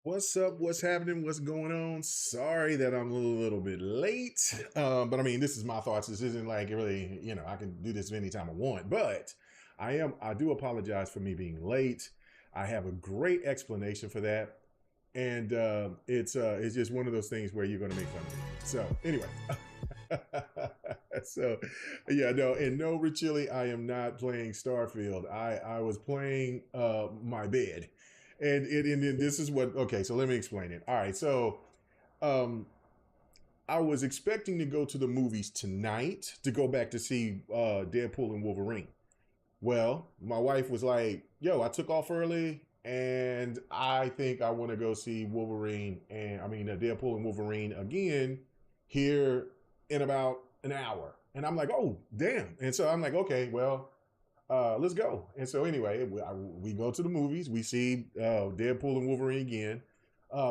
What's up? What's happening? What's going on? Sorry that I'm a little bit late. But I mean, this is my thoughts. This isn't like really, I can do this anytime I want. But I do apologize for me being late. I have a great explanation for that. And it's just one of those things where you're gonna make fun of me. So anyway. So yeah, no, and no, Richili, I am not playing Starfield. I was playing my bed. And this is what, okay, so let me explain it. All right, so um I was expecting to go to the movies tonight to go back to see Deadpool and Wolverine. Well, my wife was like, yo, I took off early and I think I want to go see Wolverine and I mean Deadpool and Wolverine again here in about an hour. And I'm like, oh, damn. And so I'm like, okay, well, let's go. And so anyway, we go to the movies. We see Deadpool and Wolverine again.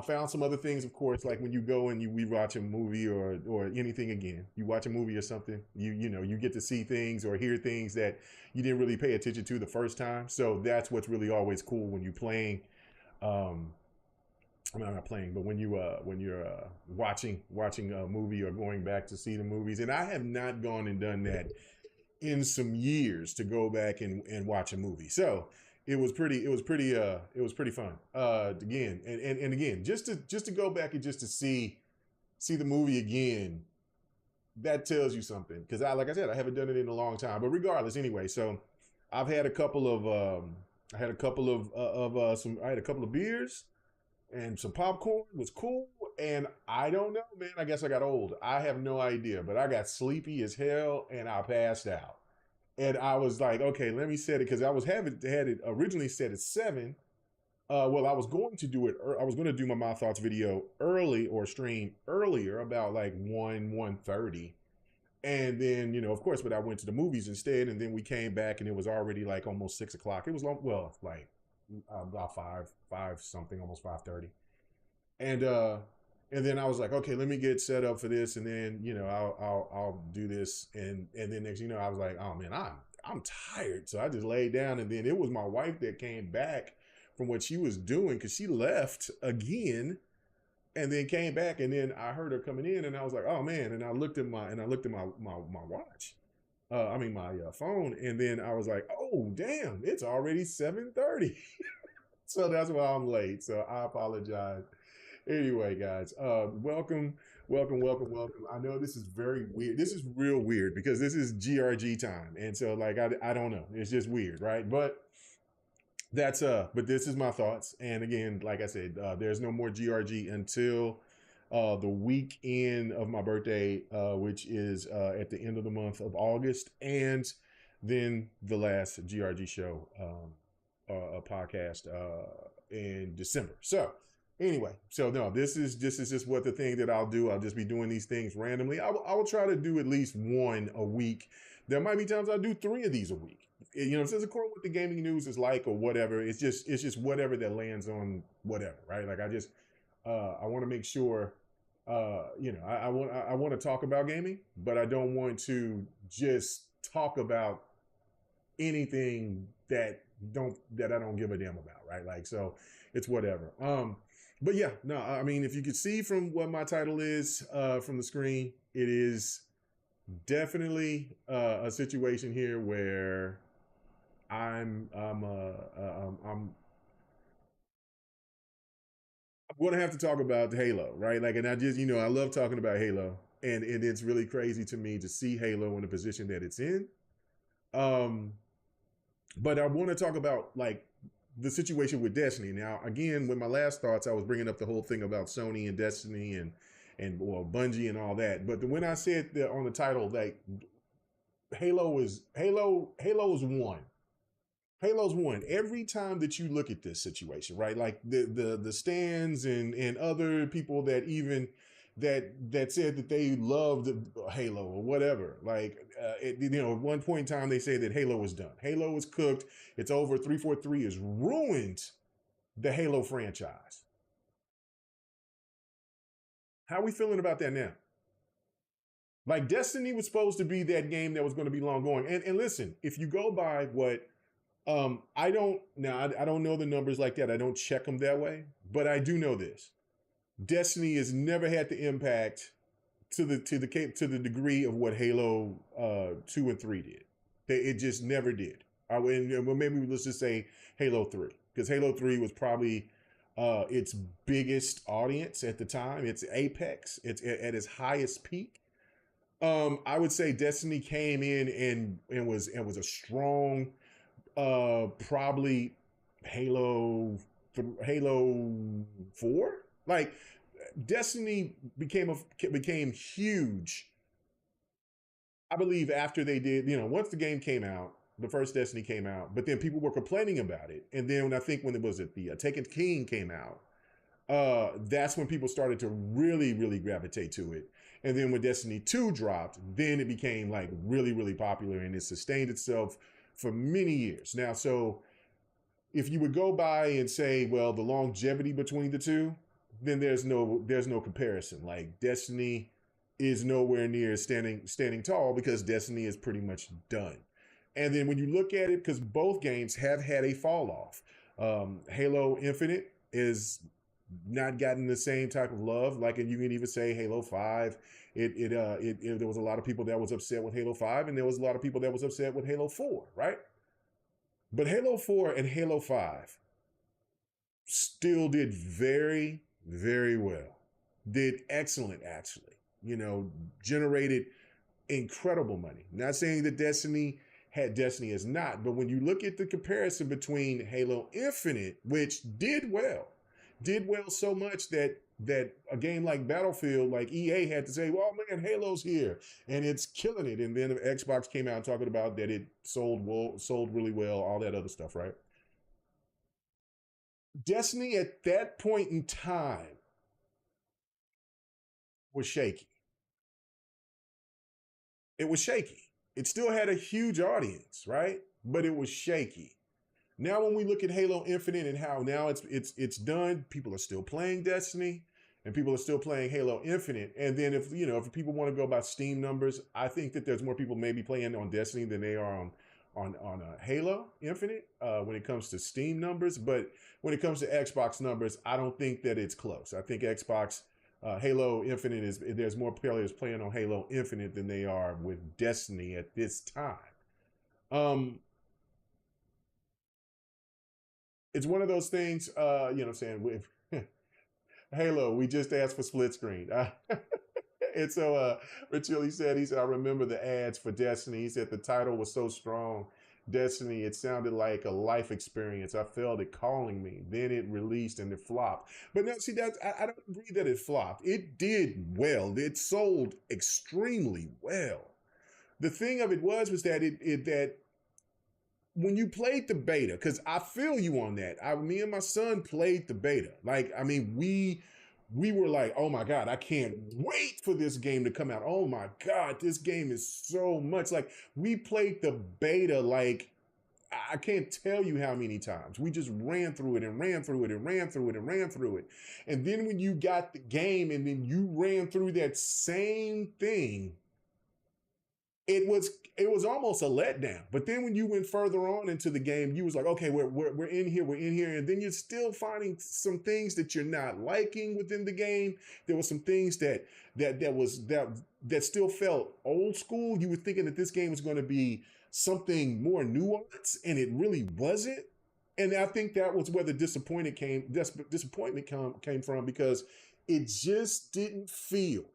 Found some other things, of course, like when you go and we watch a movie or anything again. You watch a movie or something. You get to see things or hear things that you didn't really pay attention to the first time. So that's what's really always cool when you're playing. Um, I mean, I'm not playing, but when you're watching a movie or going back to see the movies, and I have not gone and done that in some years to go back and watch a movie. So it was pretty fun. Again and again, just to go back and just to see the movie again, that tells you something. Because like I said, I haven't done it in a long time. But regardless, anyway, so I've had a couple of I had a couple of some I had a couple of beers and some popcorn. It was cool. And I don't know, man. I guess I got old. I have no idea, but I got sleepy as hell and I passed out. And I was like, okay, let me set it because I was had it originally set at 7. Well, I was going to do it. I was going to do my My Thoughts video early or stream earlier, about like 1:30, and then of course, but I went to the movies instead, and then we came back, and it was already like almost 6 o'clock. It was long, well, like about five something, almost 5:30, and and then I was like, okay, let me get set up for this, and then I'll do this, and then next, I was like, oh man, I'm tired, so I just laid down, and then it was my wife that came back from what she was doing because she left again, and then came back, and then I heard her coming in, and I was like, oh man, and I looked at my watch, I mean my phone, and then I was like, oh damn, it's already 7:30. So that's why I'm late. So I apologize. Anyway, guys, welcome. I know this is very weird. This is real weird because this is GRG time, and so like I don't know. It's just weird, right? But this is my thoughts. And again, like I said, there's no more GRG until the weekend of my birthday, which is at the end of the month of August, and then the last GRG show, a podcast in December. So anyway, so no, this is just what the thing that I'll do. I'll just be doing these things randomly. I will try to do at least one a week. There might be times I'll do 3 of these a week. Since according what the gaming news is like or whatever, it's just whatever that lands on whatever, right? Like I want to make sure, I want to talk about gaming, but I don't want to just talk about anything that I don't give a damn about, right? Like, so it's whatever. But yeah, no, I mean, if you could see from what my title is from the screen, it is definitely a situation here where I'm going to have to talk about Halo, right? Like, and I just, I love talking about Halo, and it's really crazy to me to see Halo in the position that it's in. Um, but I want to talk about like the situation with Destiny. Now, again, with my last thoughts, I was bringing up the whole thing about Sony and Destiny and well, Bungie and all that. But when I said that on the title, like Halo is one. Halo's one. Every time that you look at this situation, right? Like the stands and other people that even that said that they loved Halo or whatever. Like at one point in time they say that Halo is done. Halo is cooked. It's over. 343 has ruined the Halo franchise. How are we feeling about that now? Like Destiny was supposed to be that game that was going to be long going. And listen, if you go by what I don't now. I don't know the numbers like that. I don't check them that way, but I do know this: Destiny has never had the impact to the degree of what Halo 2 and 3 did. It just never did. Well, maybe let's just say Halo 3, because Halo 3 was probably its biggest audience at the time. Its apex. It's at its highest peak. I would say Destiny came in and was a strong, probably Halo 4. Like Destiny became huge, I believe, after they did, once the game came out, the first Destiny came out, but then people were complaining about it. And then when I think when it was it the Taken King came out, that's when people started to really, really gravitate to it. And then when Destiny 2 dropped, then it became like really, really popular and it sustained itself for many years. Now, so if you would go by and say, well, the longevity between the two, then there's no comparison. Like Destiny is nowhere near standing tall because Destiny is pretty much done. And then when you look at it, because both games have had a fall off, Halo Infinite is not gotten the same type of love. Like, and you can even say Halo 5. There was a lot of people that was upset with Halo 5, and there was a lot of people that was upset with Halo 4, right? But Halo 4 and Halo 5 still did very, very well. Did excellent, actually. Generated incredible money. Not saying that Destiny is not, but when you look at the comparison between Halo Infinite, which did well so much that a game like Battlefield, like EA had to say, well, man, Halo's here and it's killing it. And then Xbox came out talking about that it sold really well, all that other stuff, right? Destiny at that point in time was shaky. It was shaky. It still had a huge audience, right? But it was shaky. Now, when we look at Halo Infinite and how now it's done, people are still playing Destiny, and people are still playing Halo Infinite. And then if people want to go by Steam numbers, I think that there's more people maybe playing on Destiny than they are on Halo Infinite when it comes to Steam numbers. But when it comes to Xbox numbers, I don't think that it's close. I think Xbox Halo Infinite there's more players playing on Halo Infinite than they are with Destiny at this time. Um, it's one of those things, you know what I'm saying, with Halo, we just asked for split screen. And so Richie said, I remember the ads for Destiny. He said the title was so strong. Destiny, it sounded like a life experience. I felt it calling me. Then it released and it flopped. But now, see, I don't agree that it flopped. It did well. It sold extremely well. The thing of it was that that when you played the beta, because I feel you on that. Me and my son played the beta. Like, I mean, we were like, oh my God, I can't wait for this game to come out. Oh my God, this game is so much. Like, we played the beta like I can't tell you how many times. We just ran through it and ran through it and ran through it and ran through it. And then when you got the game and then you ran through that same thing, it was almost a letdown. But then when you went further on into the game, you was like, okay, we're in here, and then you're still finding some things that you're not liking within the game. There were some things that still felt old school. You were thinking that this game was going to be something more nuanced, and it really wasn't. And I think that was where the disappointment came from, because it just didn't feel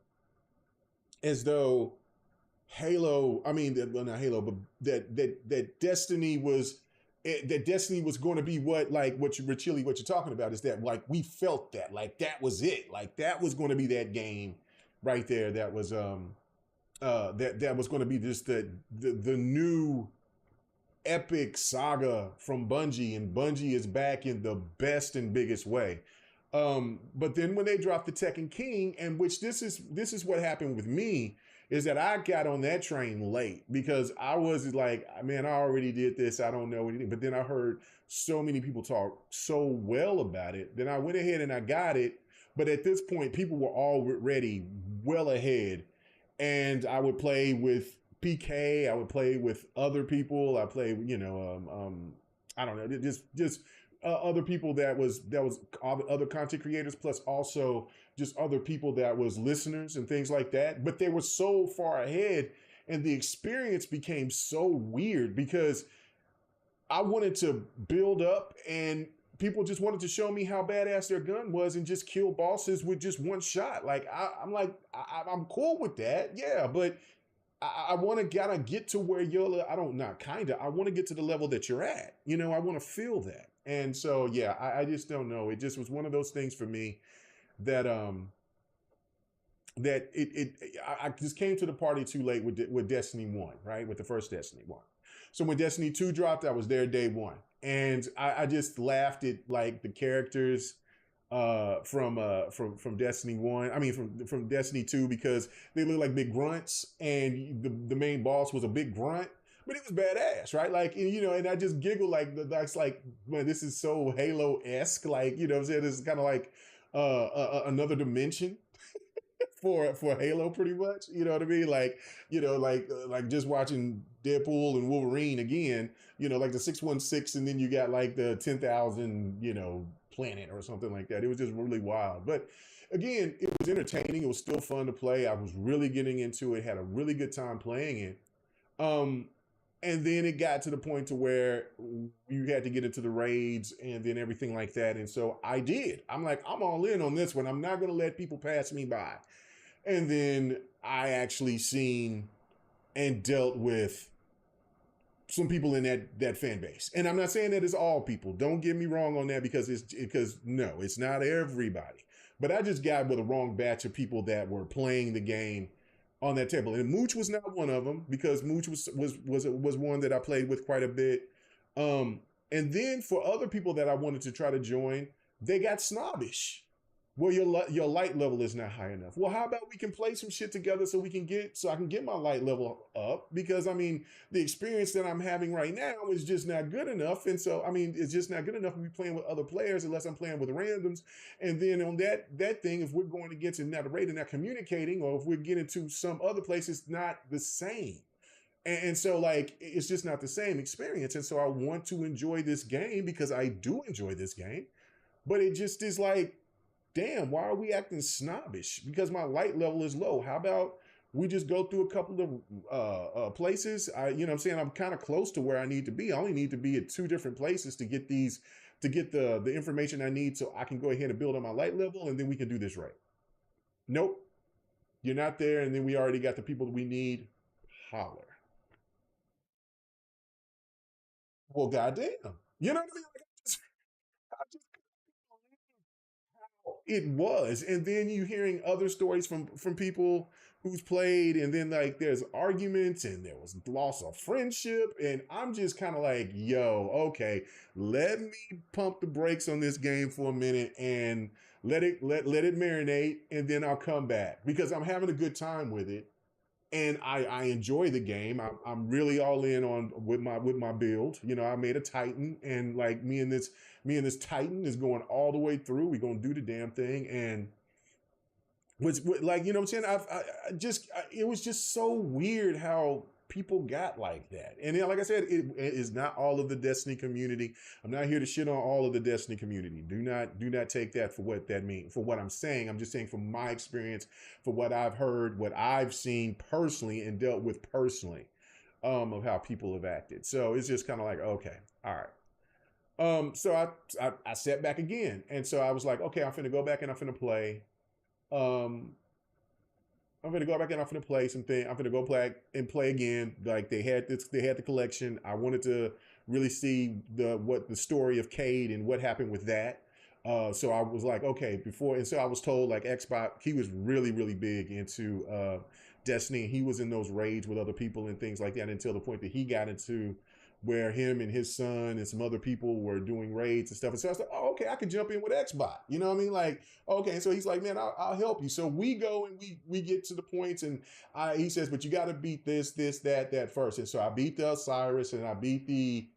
as though Halo, I mean, well, not Halo, but that Destiny was going to be what you're talking about, is that like we felt that like that was it, like that was going to be that game right there, that was that was going to be just the new epic saga from Bungie, and Bungie is back in the best and biggest way. But then when they dropped the Tekken King, and which this is what happened with me, is that I got on that train late, because I was like, man, I already did this. I don't know anything. But then I heard so many people talk so well about it. Then I went ahead and I got it. But at this point, people were already well ahead. And I would play with PK. I would play with other people. I play, I don't know, just other people that was other content creators, plus also just other people that was listeners and things like that. But they were so far ahead, and the experience became so weird because I wanted to build up, and people just wanted to show me how badass their gun was and just kill bosses with just one shot. Like I'm like I'm cool with that, yeah, but I want to gotta get to where you're. I don't not kinda. I want to get to the level that you're at. You know, I want to feel that. And so yeah, I just don't know. It just was one of those things for me that that I just came to the party too late with Destiny 1, right? With the first Destiny 1. So when Destiny 2 dropped, I was there day one. And I just laughed at like the characters from Destiny 1. I mean from Destiny 2, because they look like big grunts, and the main boss was a big grunt. But it was badass, right? Like, and, you know, and I just giggle like that's like, man, this is so Halo-esque. Like, you know what I'm saying? This is kind of like another dimension for Halo, pretty much. You know what I mean? Like, you know, like just watching Deadpool and Wolverine again. You know, like the 616, and then you got like the 10,000, you know, planet or something like that. It was just really wild. But again, it was entertaining. It was still fun to play. I was really getting into it. Had a really good time playing it. Um, and then it got to the point to where you had to get into the raids and then everything like that. And so I did. I'm like, I'm all in on this one. I'm not going to let people pass me by. And then I actually seen and dealt with some people in that fan base. And I'm not saying that it's all people. Don't get me wrong on that, because no, it's not everybody. But I just got with a wrong batch of people that were playing the game on that table. And Mooch was not one of them, because Mooch was one that I played with quite a bit. And then for other people that I wanted to try to join, they got snobbish. Well, your light level is not high enough. Well, how about we can play some shit together so I can get my light level up? Because I mean, the experience that I'm having right now is just not good enough. And so I mean, it's just not good enough to be playing with other players unless I'm playing with randoms. And then on that thing, if we're going against and not rating, not communicating, or if we're getting to some other place, it's not the same. And so like it's just not the same experience. And so I want to enjoy this game because I do enjoy this game, but it just is like, damn, why are we acting snobbish? Because my light level is low. How about we just go through a couple of places? You know what I'm saying? I'm kind of close to where I need to be. I only need to be at 2 different places to get the information I need so I can go ahead and build on my light level, and then we can do this right. Nope. You're not there, and then we already got the people that we need. Holler. Well, goddamn. You know what I mean? Like, I just it was. And then you hearing other stories from people who's played, and then like there's arguments and there was loss of friendship, and I'm just kind of like, yo, okay, let me pump the brakes on this game for a minute and let it marinate, and then I'll come back, because I'm having a good time with it. And I enjoy the game. I'm really all in on with my build. You know, I made a Titan, and like me and this Titan is going all the way through. We're gonna do the damn thing, and was like, you know what I'm saying? I just it was just so weird how people got like that. And then, like I said, it is not all of the Destiny community. I'm not here to shit on all of the Destiny community. Do not take that for what that means. For what I'm saying, I'm just saying from my experience, for what I've heard, what I've seen personally and dealt with personally, of how people have acted. So it's just kind of like, okay, all right. So I sat back again, and so I was like, okay, I'm finna go back and I'm finna play. Um, I'm gonna go back and I'm gonna play something. I'm gonna go play again. Like they had the collection. I wanted to really see the story of Cade and what happened with that. So I was like, okay, before, and so I was told like Xbox, he was really big into Destiny. He was in those raids with other people and things like that until the point that he got into where him and his son and some other people were doing raids and stuff. And so I was like, oh, okay, I could jump in with Xbox. You know what I mean? Like, okay. And so he's like, man, I'll help you. So we go and we get to the points, and he says, but you got to beat this, that first. And so I beat the Osiris, and I beat the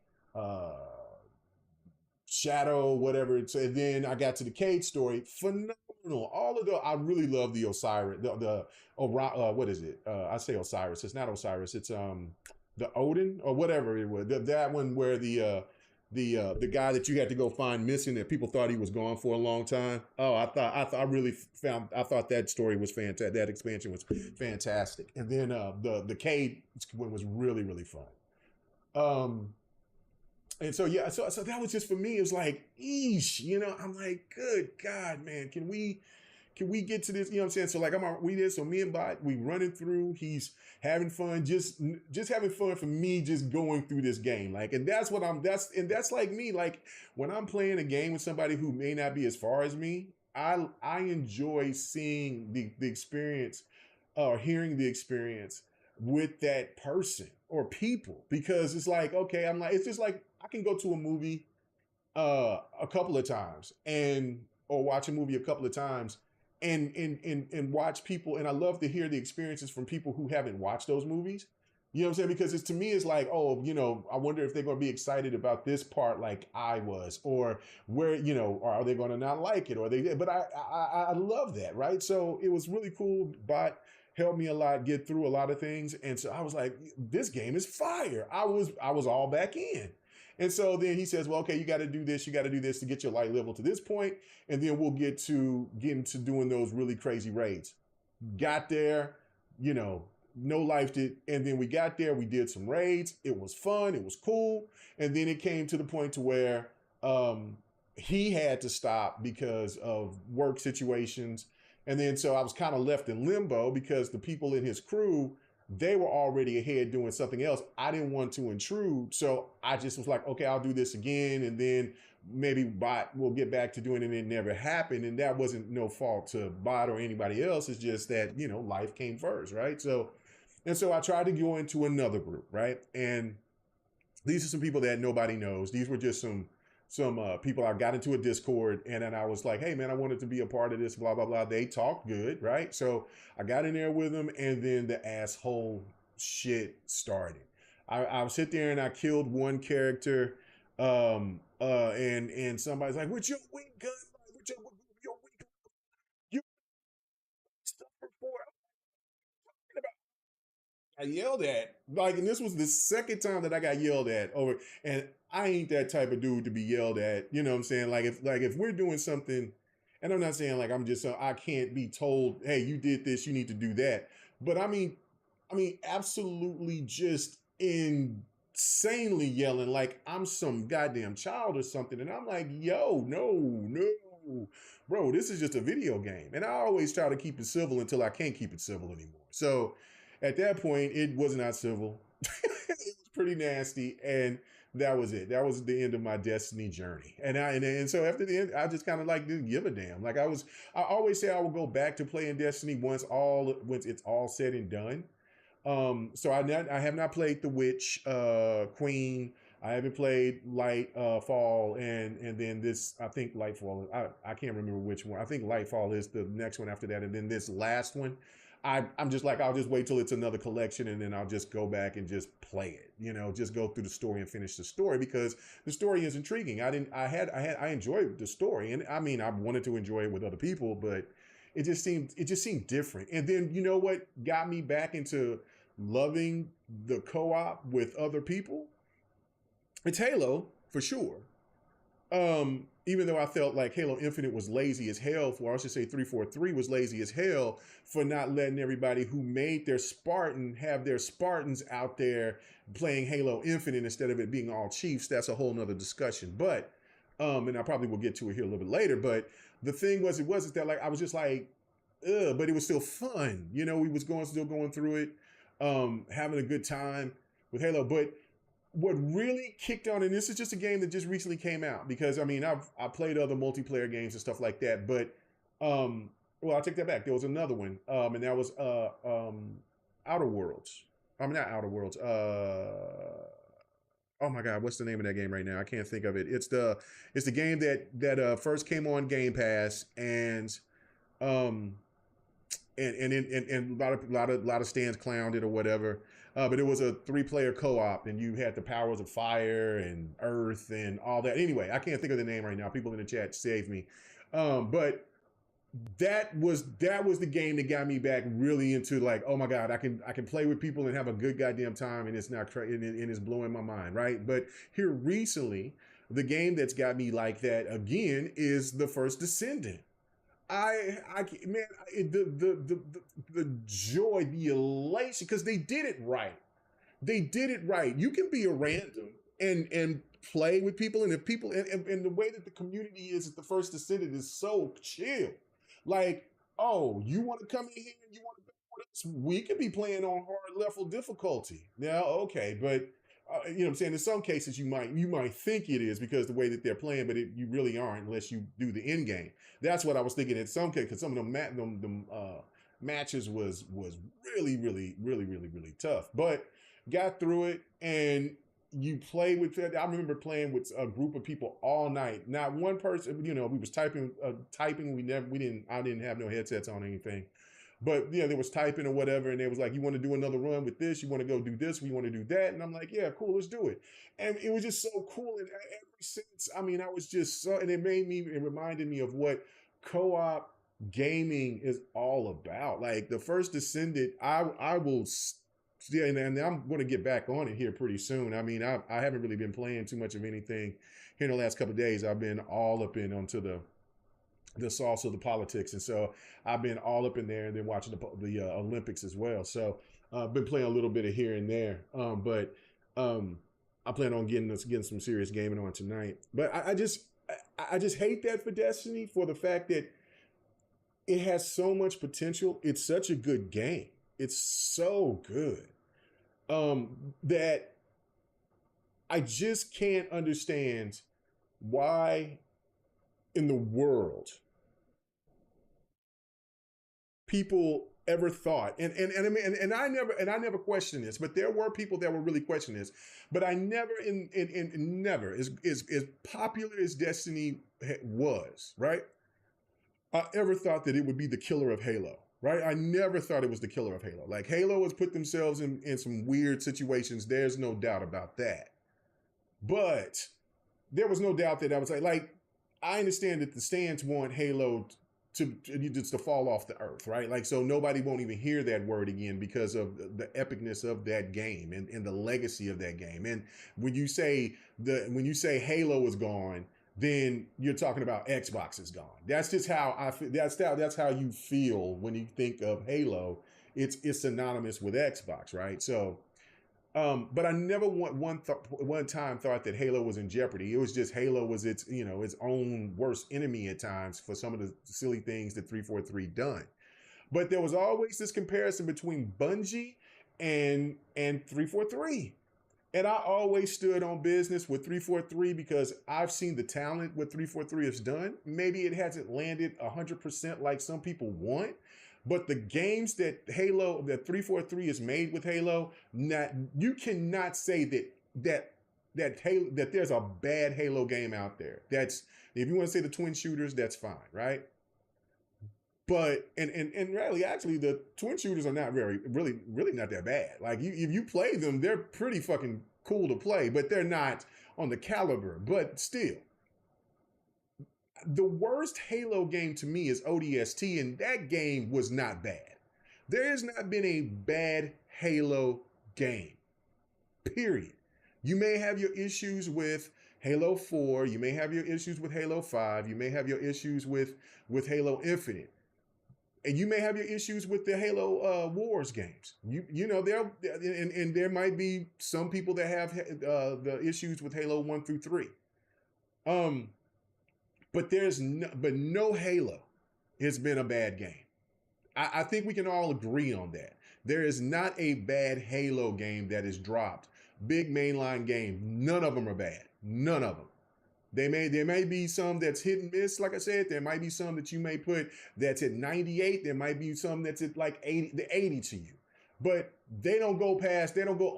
Shadow, whatever. And then I got to the Cade story. Phenomenal. All of the, I really love the Osiris, what is it? I say Osiris. It's not Osiris. It's the Odin or whatever it was. That one where the guy that you had to go find missing that people thought he was gone for a long time. Oh, I really found I thought that story was fantastic. That expansion was fantastic. And then the Cade one was really really fun. Um, and so yeah, so that was just for me. It was like, eesh, I'm like, good God, man, can we get to this? You know what I'm saying? So like we did. So me and Bot, we running through. He's having fun, just having fun for me, just going through this game. Like, and that's what that's like me. Like when I'm playing a game with somebody who may not be as far as me, I enjoy seeing the experience or hearing the experience with that person or people, because it's like, okay, I'm like, it's just like I can go to a movie a couple of times and or watch a movie a couple of times and watch people, and I love to hear the experiences from people who haven't watched those movies. You know what I'm saying? Because to me, it's like, oh, I wonder if they're going to be excited about this part like I was, or where, or are they going to not like it, or they. But I love that, right? So it was really cool. Bot helped me a lot get through a lot of things, and so I was like, this game is fire. I was all back in. And so then he says, well, okay, you got to do this to get your light level to this point, and then we'll get into doing those really crazy raids. Got there, no lifed it, and then we got there, we did some raids. It was fun, it was cool, and then it came to the point to where he had to stop because of work situations, and then so I was kind of left in limbo because the people in his crew, they were already ahead doing something else. I didn't want to intrude. So I just was like, okay, I'll do this again. And then maybe Bot will get back to doing it. And it never happened. And that wasn't no fault to Bot or anybody else. It's just that, life came first, right? So I tried to go into another group, right? And these are some people that nobody knows. These were just some people. I got into a Discord, and then I was like, hey man, I wanted to be a part of this, blah blah blah. They talked good, right? So I got in there with them, and then the asshole shit started. I would sit there and I killed one character, and somebody's like, with your weak gun, with your weak gun, you stuff before. I yelled at, like, and this was the second time that I got yelled at over, and I ain't that type of dude to be yelled at. You know what I'm saying? Like if we're doing something, and I'm not saying like I'm just I can't be told, hey, you did this, you need to do that. But I mean, absolutely just insanely yelling like I'm some goddamn child or something, and I'm like, yo, no, bro, this is just a video game, and I always try to keep it civil until I can't keep it civil anymore. So at that point, it was not civil. It was pretty nasty, and that was it. That was the end of my Destiny journey. And so after the end, I just kind of like didn't give a damn. Like I always say I will go back to playing Destiny once it's all said and done. So I have not played The Witch, Queen. I haven't played Light Fall, and then this, I think Lightfall. I can't remember which one. I think Lightfall is the next one after that, and then this last one. I'm just like, I'll just wait till it's another collection, and then I'll just go back and just play it. Just go through the story and finish the story, because the story is intriguing. I enjoyed the story, and I mean, I wanted to enjoy it with other people, but it just seemed different. And then you know what got me back into loving the co-op with other people? It's Halo for sure. Even though I felt like Halo Infinite was lazy as hell for, I should say 343 was lazy as hell for not letting everybody who made their Spartan have their Spartans out there playing Halo Infinite instead of it being all Chiefs. That's a whole nother discussion. But, and I probably will get to it here a little bit later, but the thing was, it wasn't that like, I was just like, ugh, but it was still fun. We was still going through it, having a good time with Halo. But what really kicked on, and this is just a game that just recently came out, because I mean I played other multiplayer games and stuff like that, but well, I'll take that back. There was another one, and that was Outer Worlds. I mean, not Outer Worlds. Oh my God, what's the name of that game right now? I can't think of it. It's the game that first came on Game Pass, um and a lot of stands clowned it or whatever. But it was a 3-player co-op, and you had the powers of fire and earth and all that. Anyway, I can't think of the name right now. People in the chat save me. But that was the game that got me back really into like, oh my God, I can play with people and have a good goddamn time, and it's not and it's blowing my mind, right? But here recently, the game that's got me like that again is the First Descendant. Man, the joy, the elation, because they did it right. They did it right. You can be a random and play with people, and if people and the way that the community is at the First Descendant is so chill. Like, oh, you want to come in here and you want to bet with us? We could be playing on hard level difficulty. Now, okay, but you know what I'm saying? In some cases, you might think it is because the way that they're playing, but you really aren't unless you do the end game. That's what I was thinking in some cases, because some of them matches was really tough. But got through it, and you play with it. I remember playing with a group of people all night. Not one person, we was typing. I didn't have no headsets on or anything. But there was typing or whatever, and they was like, "You want to do another run with this? You want to go do this? We want to do that?" And I'm like, "Yeah, cool, let's do it." And it was just so cool. And ever since, I mean, I was just so, and it reminded me of what co-op gaming is all about. Like the First Descendant, I will. Yeah, and I'm going to get back on it here pretty soon. I mean, I haven't really been playing too much of anything here in the last couple of days. I've been all up onto the sauce of the politics, and so I've been all up in there, and then watching the Olympics as well. So I've been playing a little bit of here and there, but I plan on getting some serious gaming on tonight. But I just hate that for Destiny, for the fact that it has so much potential. It's such a good game. It's so good that I just can't understand why in the world people ever thought, and I mean, and I never questioned this, but there were people that were really questioning this, but I never never as popular as Destiny was, right? I ever thought that it would be the killer of Halo, right? I never thought it was the killer of Halo. Like Halo has put themselves in some weird situations. There's no doubt about that. But there was no doubt that I was like, I understand that the stands want Halo to fall off the earth, right? Like, so nobody won't even hear that word again because of the epicness of that game and the legacy of that game. And when you say Halo is gone, then you're talking about Xbox is gone. That's just how I feel. That's how you feel when you think of Halo. It's synonymous with Xbox, right? So, but I never one time thought that Halo was in jeopardy. It was just Halo was its own worst enemy at times for some of the silly things that 343 done. But there was always this comparison between Bungie and 343. And I always stood on business with 343 because I've seen the talent what 343 has done. Maybe it hasn't landed 100% like some people want, but the games that 343 has made with Halo, you cannot say that there's a bad Halo game out there. That's, if you want to say the twin shooters, that's fine, right? But and really, actually, the twin shooters are not really not that bad. Like if you play them, they're pretty fucking cool to play, but they're not on the caliber. But still, the worst Halo game to me is ODST, and that game was not bad. There has not been a bad Halo game. Period. You may have your issues with Halo 4, you may have your issues with Halo 5, you may have your issues with Halo Infinite. And you may have your issues with the Halo Wars games. There might be some people that have the issues with Halo 1 through 3. But no Halo has been a bad game. I think we can all agree on that. There is not a bad Halo game that is dropped. Big mainline game. None of them are bad. None of them. There may be some that's hit and miss, like I said. There might be some that you may put that's at 98. There might be some that's at like 80 to you. But they don't go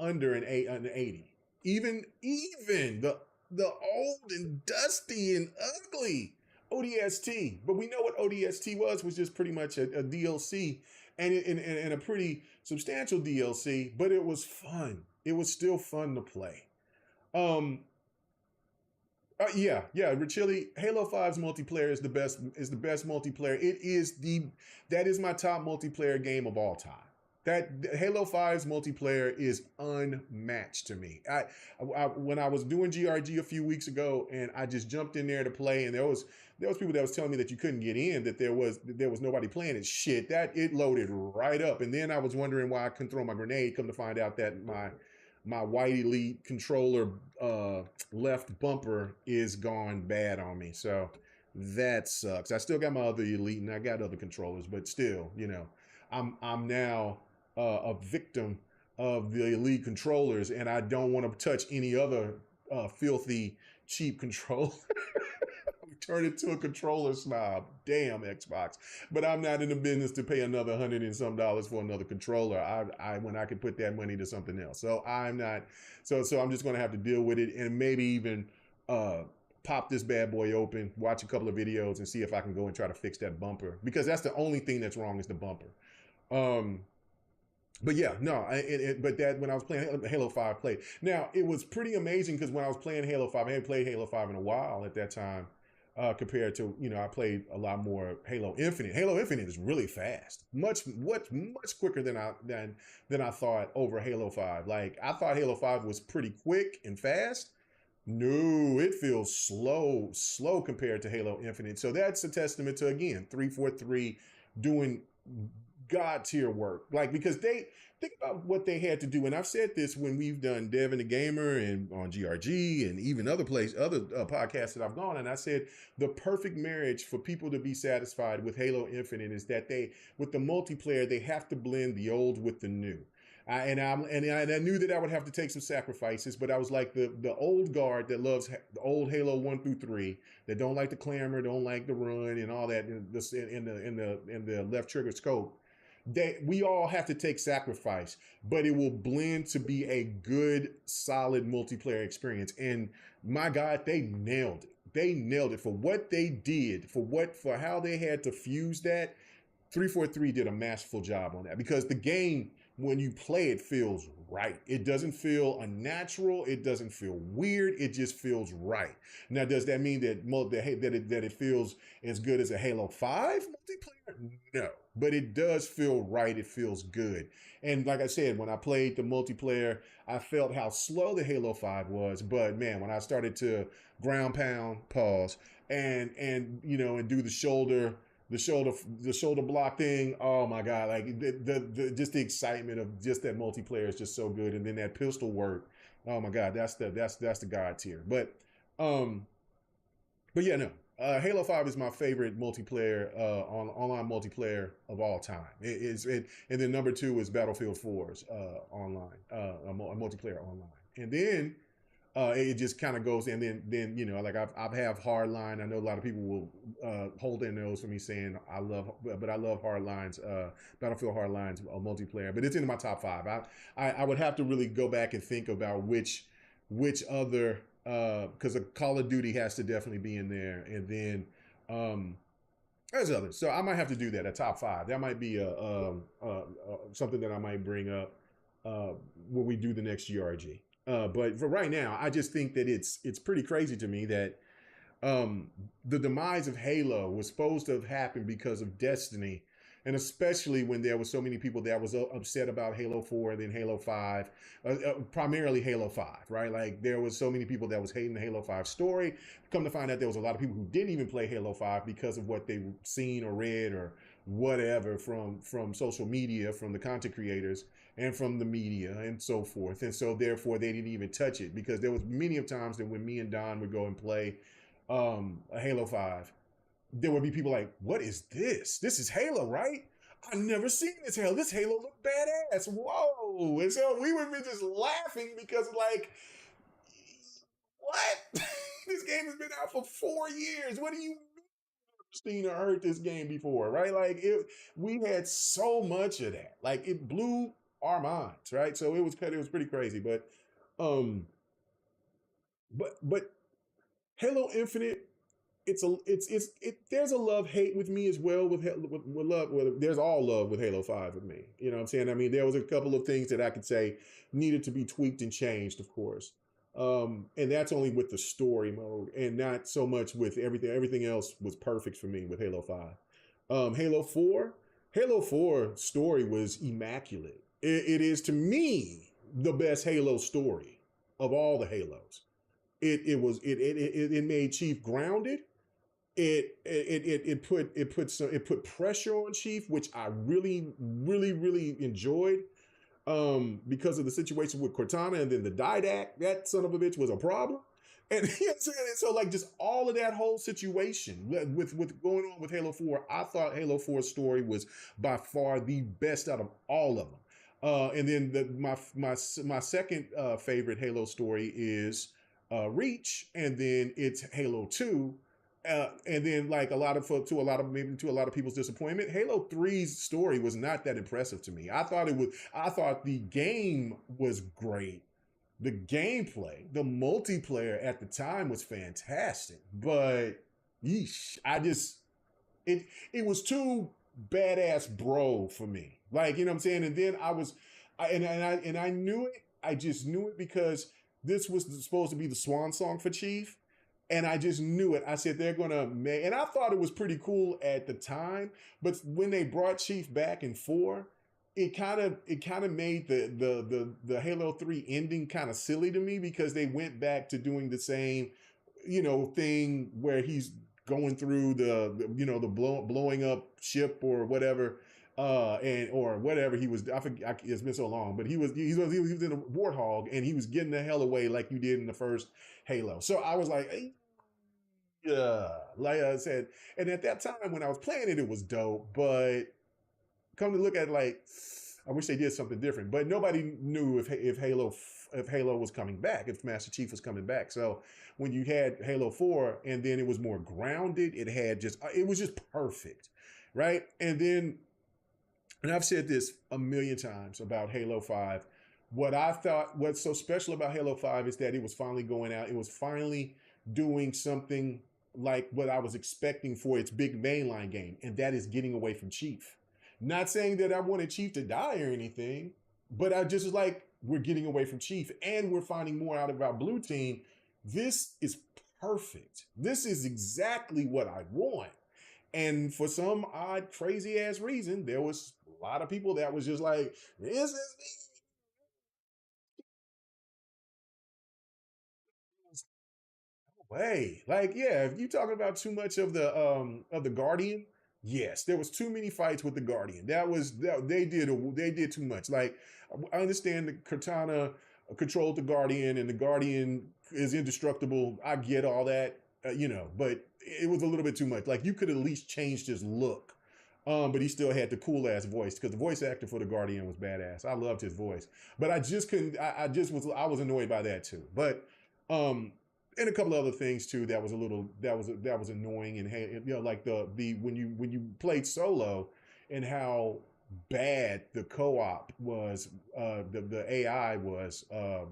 under an 80. Even the old and dusty and ugly ODST. But we know what ODST was just pretty much a DLC and a pretty substantial DLC, but it was fun. It was still fun to play. Yeah, Richili, Halo 5's multiplayer is the best multiplayer. That is my top multiplayer game of all time. That Halo 5's multiplayer is unmatched to me. When I was doing GRG a few weeks ago, and I just jumped in there to play, and there was people that was telling me that you couldn't get in, that there was nobody playing it. Shit, that it loaded right up, and then I was wondering why I couldn't throw my grenade. Come to find out that my white elite controller left bumper is gone bad on me. So that sucks. I still got my other elite, and I got other controllers, but still, I'm now a victim of the elite controllers, and I don't want to touch any other filthy cheap controller. Turn into a controller snob. Damn Xbox. But I'm not in the business to pay another $100 and some for another controller. I when I could put that money to something else. So I'm not. So I'm just gonna have to deal with it, and maybe even pop this bad boy open, watch a couple of videos, and see if I can go and try to fix that bumper, because that's the only thing that's wrong is the bumper. Um, but yeah, no, but that when I was playing Halo 5 play. Now, it was pretty amazing because when I was playing Halo 5, I hadn't played Halo 5 in a while at that time, compared to, I played a lot more Halo Infinite. Halo Infinite is really fast. Much quicker than I thought over Halo 5. Like, I thought Halo 5 was pretty quick and fast. No, it feels slow compared to Halo Infinite. So that's a testament to, again, 343 doing God tier work. Like, because they think about what they had to do. And I've said this when we've done Devin the Gamer and on GRG and even other podcasts that I've gone. And I said the perfect marriage for people to be satisfied with Halo Infinite is that with the multiplayer, they have to blend the old with the new. I knew that I would have to take some sacrifices, but I was like the old guard that loves the old Halo 1 through 3, that don't like the clamor, don't like the run and all that in the left trigger scope. We all have to take sacrifice, but it will blend to be a good, solid multiplayer experience. And my God, they nailed it. They nailed it for what they did, for how they had to fuse that. 343 did a masterful job on that, because the game, when you play it, feels right. It doesn't feel unnatural. It doesn't feel weird. It just feels right. Now, does that mean that it feels as good as a Halo 5 multiplayer? No, but it does feel right. It feels good. And like I said, when I played the multiplayer, I felt how slow the Halo 5 was. But man, when I started to ground pound, pause, and do the shoulder block thing. Oh my God. Like just the excitement of just that multiplayer is just so good. And then that pistol work. Oh my God. That's the God tier. But yeah, no. Halo 5 is my favorite multiplayer, online multiplayer of all time. And then number 2 is Battlefield 4's online, a multiplayer online. And then it just kind of goes, and then like I've have Hardline. I know a lot of people will hold their nose for me saying I love Hardline's Battlefield Hardline's multiplayer, but it's in my top 5. I would have to really go back and think about which other, because Call of Duty has to definitely be in there, and then there's others. So I might have to do that, a top 5. That might be something that I might bring up when we do the next GRG. But for right now, I just think that it's pretty crazy to me that the demise of Halo was supposed to have happened because of Destiny, and especially when there were so many people that was upset about Halo 4 and then Halo 5, primarily Halo 5, right? Like, there was so many people that was hating the Halo 5 story. Come to find out, there was a lot of people who didn't even play Halo 5 because of what they seen or read or whatever from social media, from the content creators and from the media and so forth. And so therefore they didn't even touch it, because there was many of times that when me and Don would go and play a Halo 5, there would be people like, what is this? This is Halo, right? I've never seen this Halo. This Halo looked badass. Whoa. And so we would be just laughing because, like, what? This game has been out for 4 years. What do you seen or heard this game before, right? Like, we had so much of that. Like, it blew our minds, right? So it was pretty crazy. Um, but Halo Infinite, there's a love hate with me as well with love. There's all love with Halo 5 with me. You know what I'm saying? I mean, there was a couple of things that I could say needed to be tweaked and changed, of course. And that's only with the story mode, and not so much with everything. Everything else was perfect for me with Halo 5. Halo 4, Halo 4 story was immaculate. It is to me the best Halo story of all the Halos. It made Chief grounded. It put pressure on Chief, which I really enjoyed. Because of the situation with Cortana and then the Didac, that son of a bitch was a problem. And you know what I'm saying? So like just all of that whole situation with going on with Halo 4, I thought Halo 4's story was by far the best out of all of them. And then my second favorite Halo story is Reach, and then it's Halo 2. And then, like to a lot of people's disappointment, Halo 3's story was not that impressive to me. I thought the game was great. The gameplay, the multiplayer at the time was fantastic, but yeesh, it was too badass bro for me. Like, you know what I'm saying? And then I knew it. I just knew it because this was supposed to be the swan song for Chief. And I just knew it. I said they're gonna make, and I thought it was pretty cool at the time. But when they brought Chief back in 4, it kind of made the Halo 3 ending kind of silly to me because they went back to doing the same, thing where he's going through blowing up ship or whatever, and or whatever he was. I forget, it's been so long, but he was in a warthog and he was getting the hell away like you did in the first Halo. So I was like, yeah, like I said, and at that time when I was playing it, it was dope. But come to look at it, like, I wish they did something different. But nobody knew if Halo was coming back, if Master Chief was coming back. So when you had Halo 4, and then it was more grounded, it was just perfect, right? And I've said this a million times about Halo 5. What's so special about Halo 5 is that it was finally going out. It was finally doing something like what I was expecting for its big mainline game, and that is getting away from Chief. Not saying that I wanted Chief to die or anything, but I just was like, we're getting away from Chief and we're finding more out about Blue Team. This is perfect. This is exactly what I want. And for some odd, crazy ass reason, there was a lot of people that was just like, this is way. Like, yeah, if you talking about too much of the Guardian, yes, there was too many fights with the Guardian. They did too much. Like, I understand that Cortana controlled the Guardian and the Guardian is indestructible. I get all that, but it was a little bit too much. Like, you could at least changed his look. But he still had the cool ass voice because the voice actor for the Guardian was badass. I loved his voice, but I just couldn't. I was annoyed by that too. But um, and a couple of other things too that was a little that was annoying, and like the when you played solo and how bad the co-op was, the AI was,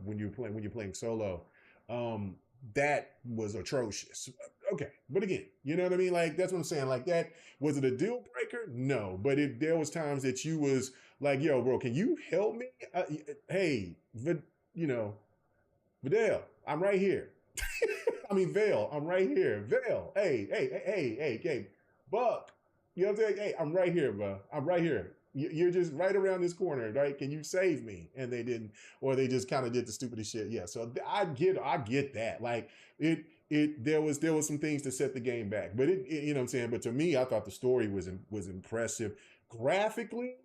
when you're playing solo, um that was atrocious. Okay, but again, you know what I mean? Like, that's what I'm saying. Like, that was it a deal breaker? No, but there was times that you was like, yo, bro, can you help me? Hey, you know, Vidal, I'm right here. I mean, Vale, I'm right here. Vale, hey, Buck. You know what I'm saying? Hey, I'm right here, bro. I'm right here. You're just right around this corner, right? Can you save me? And they didn't, or they just kind of did the stupidest shit. Yeah. So I get that. Like, there was some things to set the game back, but you know what I'm saying. But to me, I thought the story was impressive. Graphically,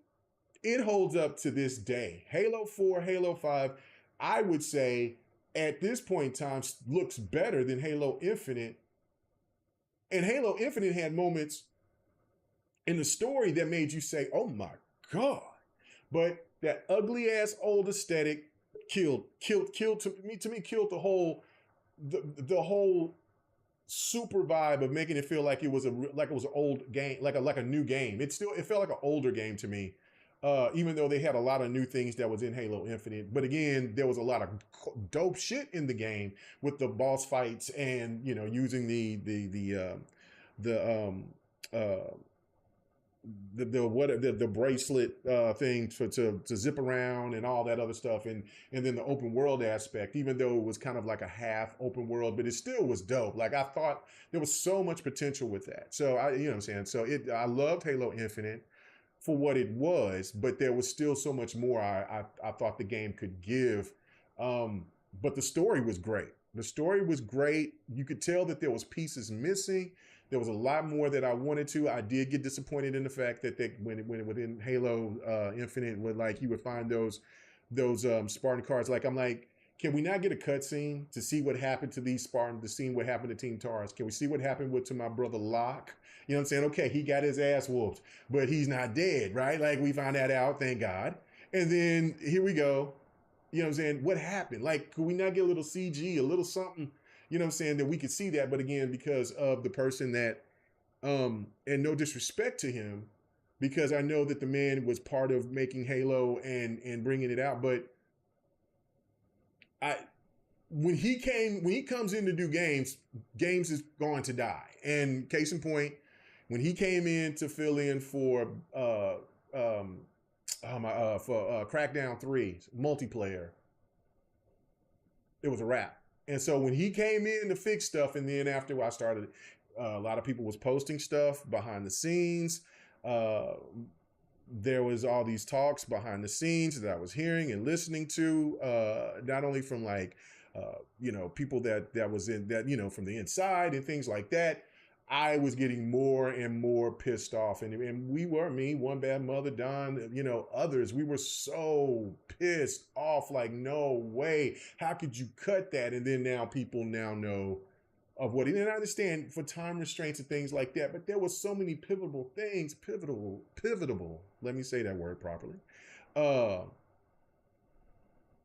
it holds up to this day. Halo 4, Halo 5, I would say at this point in time looks better than Halo Infinite. And Halo Infinite had moments in the story that made you say, "Oh my god!" But that ugly ass old aesthetic killed to me killed the whole super vibe of making it feel like it was an old game, like a new game. It felt like an older game to me. Even though they had a lot of new things that was in Halo Infinite, but again, there was a lot of dope shit in the game with the boss fights and using the uh, the bracelet thing to zip around and all that other stuff, and then the open world aspect, even though it was kind of like a half open world, but it still was dope. Like, I thought there was so much potential with that. So I you know what I'm saying. So I loved Halo Infinite. for what it was, but there was still so much more I thought the game could give. Um, but the story was great. The story was great. You could tell that there was pieces missing. There was a lot more that I wanted to. I did get disappointed in the fact that when within Halo Infinite, would like you would find those Spartan cards. Like I'm like, can we not get a cutscene to see what happened to these Spartans, to see what happened to Team Taurus? Can we see what happened to my brother Locke? You know what I'm saying? Okay, he got his ass whooped, but he's not dead, right? Like we found that out, thank God. And then here we go. You know what I'm saying? What happened? Like, could we not get a little CG, a little something, you know what I'm saying, that we could see that? But again, because of the person that, and no disrespect to him, because I know that the man was part of making Halo and bringing it out, but I when he comes in to do games is going to die. And case in point, when he came in to fill in for Crackdown 3 multiplayer, it was a wrap. And so when he came in to fix stuff, and then after I started, a lot of people was posting stuff behind the scenes. There was all these talks behind the scenes that I was hearing and listening to, not only from like, people that was in that, from the inside and things like that. I was getting more and more pissed off. And we were, me, One Bad Mother, Don, others, we were so pissed off, like, no way. How could you cut that? And then now people now know of what, and I understand for time restraints and things like that, but there was so many pivotal things, pivotal, let me say that word properly.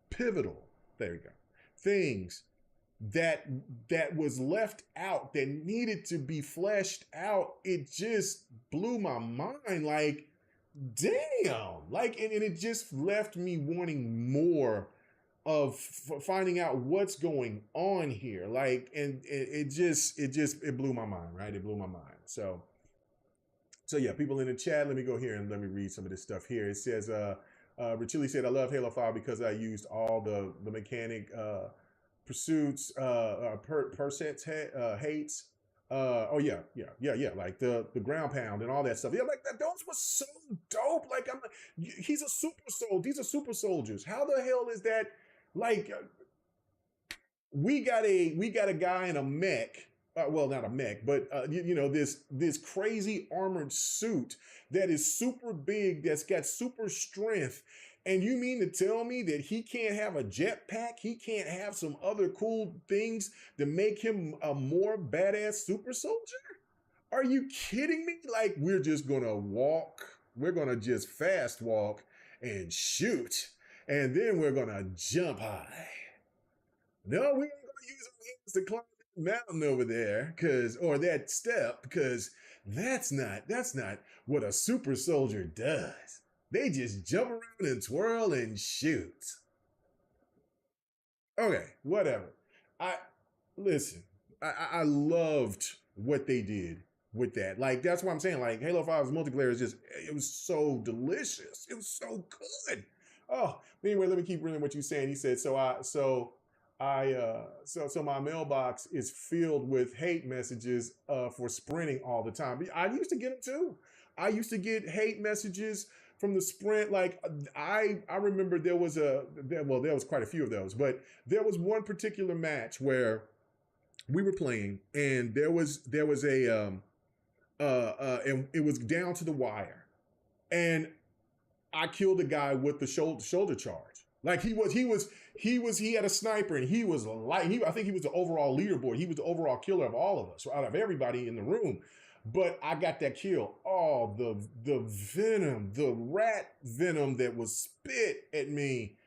Pivotal, there you go. Things that was left out that needed to be fleshed out. It just blew my mind. Like, damn. Like, and it just left me wanting more of finding out what's going on here. Like, and it blew my mind, right? It blew my mind. So yeah, people in the chat, let me go here and let me read some of this stuff here. It says, Richili said, I love Halo 5 because I used all the mechanic pursuits, percents, hates. Oh yeah. Like the ground pound and all that stuff. Yeah, like that. Those were so dope. Like he's a super soldier. These are super soldiers. How the hell is that? Like, we got a guy in a mech. Well, not a mech, but this crazy armored suit that is super big, that's got super strength. And you mean to tell me that he can't have a jetpack? He can't have some other cool things to make him a more badass super soldier? Are you kidding me? Like, we're just gonna walk. We're gonna just fast walk and shoot. And then we're gonna jump high. No, we ain't gonna use our hands to climb that mountain over there, or that step, because that's not what a super soldier does. They just jump around and twirl and shoot. Okay, whatever. I listen. I loved what they did with that. Like, that's what I'm saying. Like, Halo 5's multiplayer is it was so delicious. It was so good. Oh, anyway, let me keep reading what you're saying. He said, so my mailbox is filled with hate messages for sprinting all the time. I used to get them too. I used to get hate messages from the sprint. Like, I remember there was quite a few of those, but there was one particular match where we were playing, and there was and it was down to the wire, and I killed a guy with the shoulder charge. Like, he had a sniper, and he was I think he was the overall leaderboard. He was the overall killer of all of us, out of everybody in the room. But I got that kill. Oh, the venom, the rat venom that was spit at me.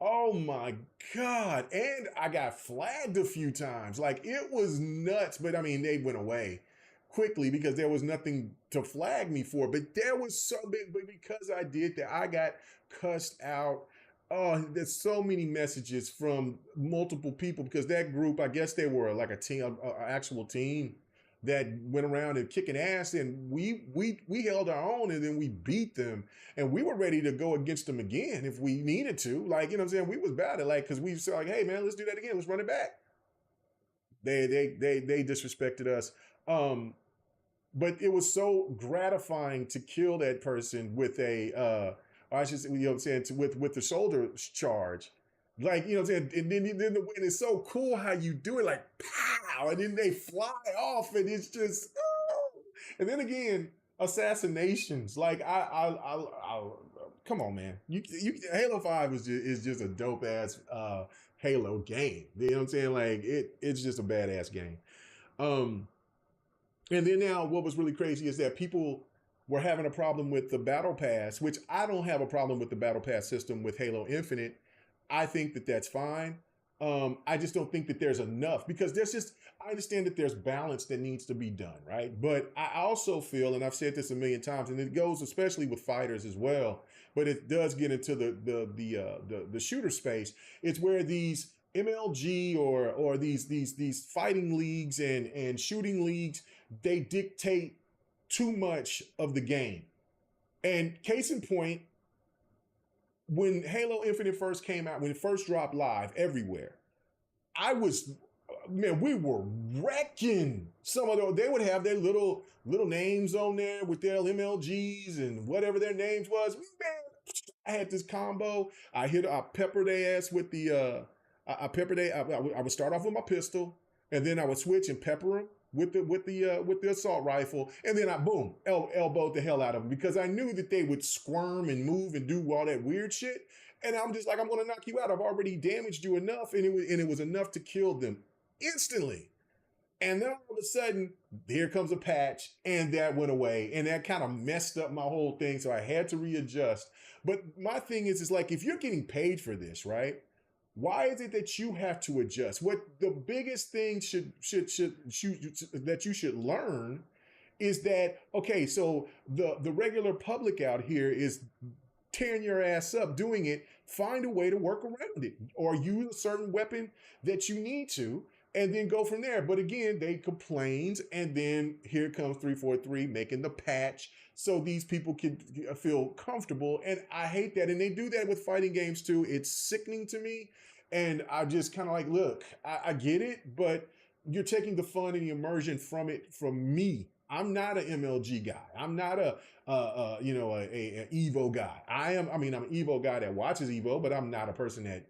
Oh my God. And I got flagged a few times. Like, it was nuts. But I mean, they went away quickly because there was nothing to flag me for. But there was so big, but because I did that, I got cussed out. Oh, there's so many messages from multiple people, because that group, I guess they were like a team, an actual team that went around and kicking ass, and we held our own, and then we beat them, and we were ready to go against them again if we needed to. Like, you know what I'm saying? We was about it, like, because we said, like, hey man, let's do that again. Let's run it back. They disrespected us. but it was so gratifying to kill that person with a I should say, you know what I'm saying, with the shoulder charge. Like, you know what I'm saying? And it's so cool how you do it, like pow, and then they fly off, and it's just and then again, assassinations. Like I come on, man. You Halo 5 is just a dope ass Halo game. You know what I'm saying? Like it's just a badass game. Um and then now, what was really crazy is that people were having a problem with the Battle Pass, which I don't have a problem with the Battle Pass system with Halo Infinite. I think that that's fine. I just don't think that there's enough because there's just, I understand that there's balance that needs to be done, right? But I also feel, and I've said this a million times, and it goes especially with fighters as well, but it does get into the shooter space. It's where these MLG or these fighting leagues and shooting leagues, they dictate too much of the game. And case in point, when Halo Infinite first came out, when it first dropped live everywhere, I was, man, we were wrecking some of those. They would have their little names on there with their MLGs and whatever their names was. Man, I had this combo. I pepper their ass with the I pepper they. I would start off with my pistol, and then I would switch and pepper them with the assault rifle, and then I boom elbowed the hell out of them because I knew that they would squirm and move and do all that weird shit, and I'm just like, I'm gonna knock you out. I've already damaged you enough, and it was enough to kill them instantly. And then all of a sudden, here comes a patch, and that went away, and that kind of messed up my whole thing. So I had to readjust. But my thing is like, if you're getting paid for this, right? Why is it that you have to adjust? What the biggest thing that you should learn is that, okay, so the regular public out here is tearing your ass up doing it. Find a way to work around it or use a certain weapon that you need to, and then go from there. But again, they complains, and then here comes 343 making the patch so these people can feel comfortable. And I hate that. And they do that with fighting games too. It's sickening to me. And I just kind of like, look, I get it, but you're taking the fun and the immersion from it from me. I'm not an MLG guy. I'm not a Evo guy. I'm an Evo guy that watches Evo, but I'm not a person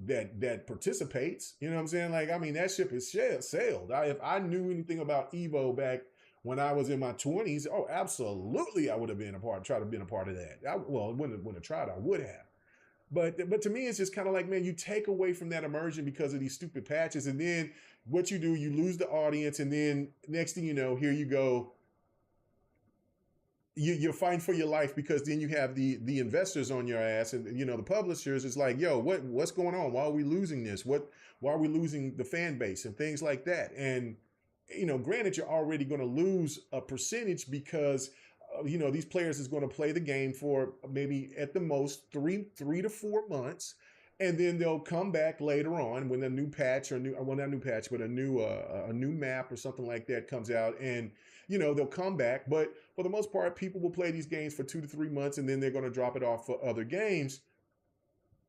that participates. You know what I'm saying? Like, I mean, that ship is sailed. If I knew anything about Evo back when I was in my 20s, oh, absolutely, I would have been tried to be a part of that. Wouldn't have tried, I would have. But to me, it's just kind of like, man, you take away from that immersion because of these stupid patches, and then what you do, you lose the audience, and then next thing you know, here you go, you're fighting for your life because then you have the investors on your ass, and the publishers is like, yo, what's going on? Why are we losing this? Why are we losing the fan base and things like that? And granted, you're already going to lose a percentage because these players is going to play the game for maybe at the most three to 4 months, and then they'll come back later on when a new patch or not a new patch, but a new map or something like that comes out, and they'll come back. But for the most part, people will play these games for 2 to 3 months, and then they're going to drop it off for other games.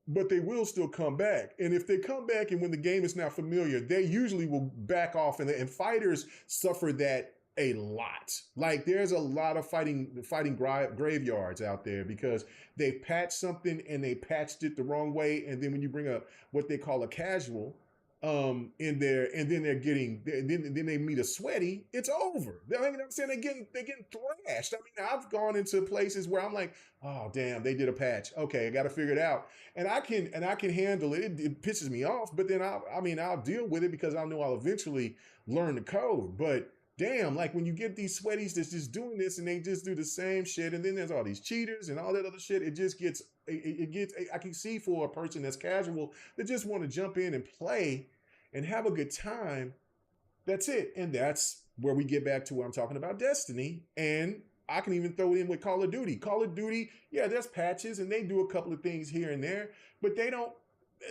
But they will still come back. And if they come back and when the game is not familiar, they usually will back off. And fighters suffer that a lot. Like, there's a lot of fighting graveyards out there because they patched something and they patched it the wrong way. And then when you bring what they call a casual in there, and then then they meet a sweaty, it's over. I mean, I'm saying they're getting thrashed. I mean, I've gone into places where I'm like, oh damn, they did a patch. Okay, I got to figure it out, and I can handle it. It pisses me off, but then I'll deal with it because I know I'll eventually learn the code. But damn, like when you get these sweaties that's just doing this and they just do the same shit, and then there's all these cheaters and all that other shit, it just gets, I can see for a person that's casual that just want to jump in and play and have a good time, that's it. And that's where we get back to where I'm talking about Destiny. And I can even throw it in with Call of Duty. Call of Duty, yeah, there's patches and they do a couple of things here and there, but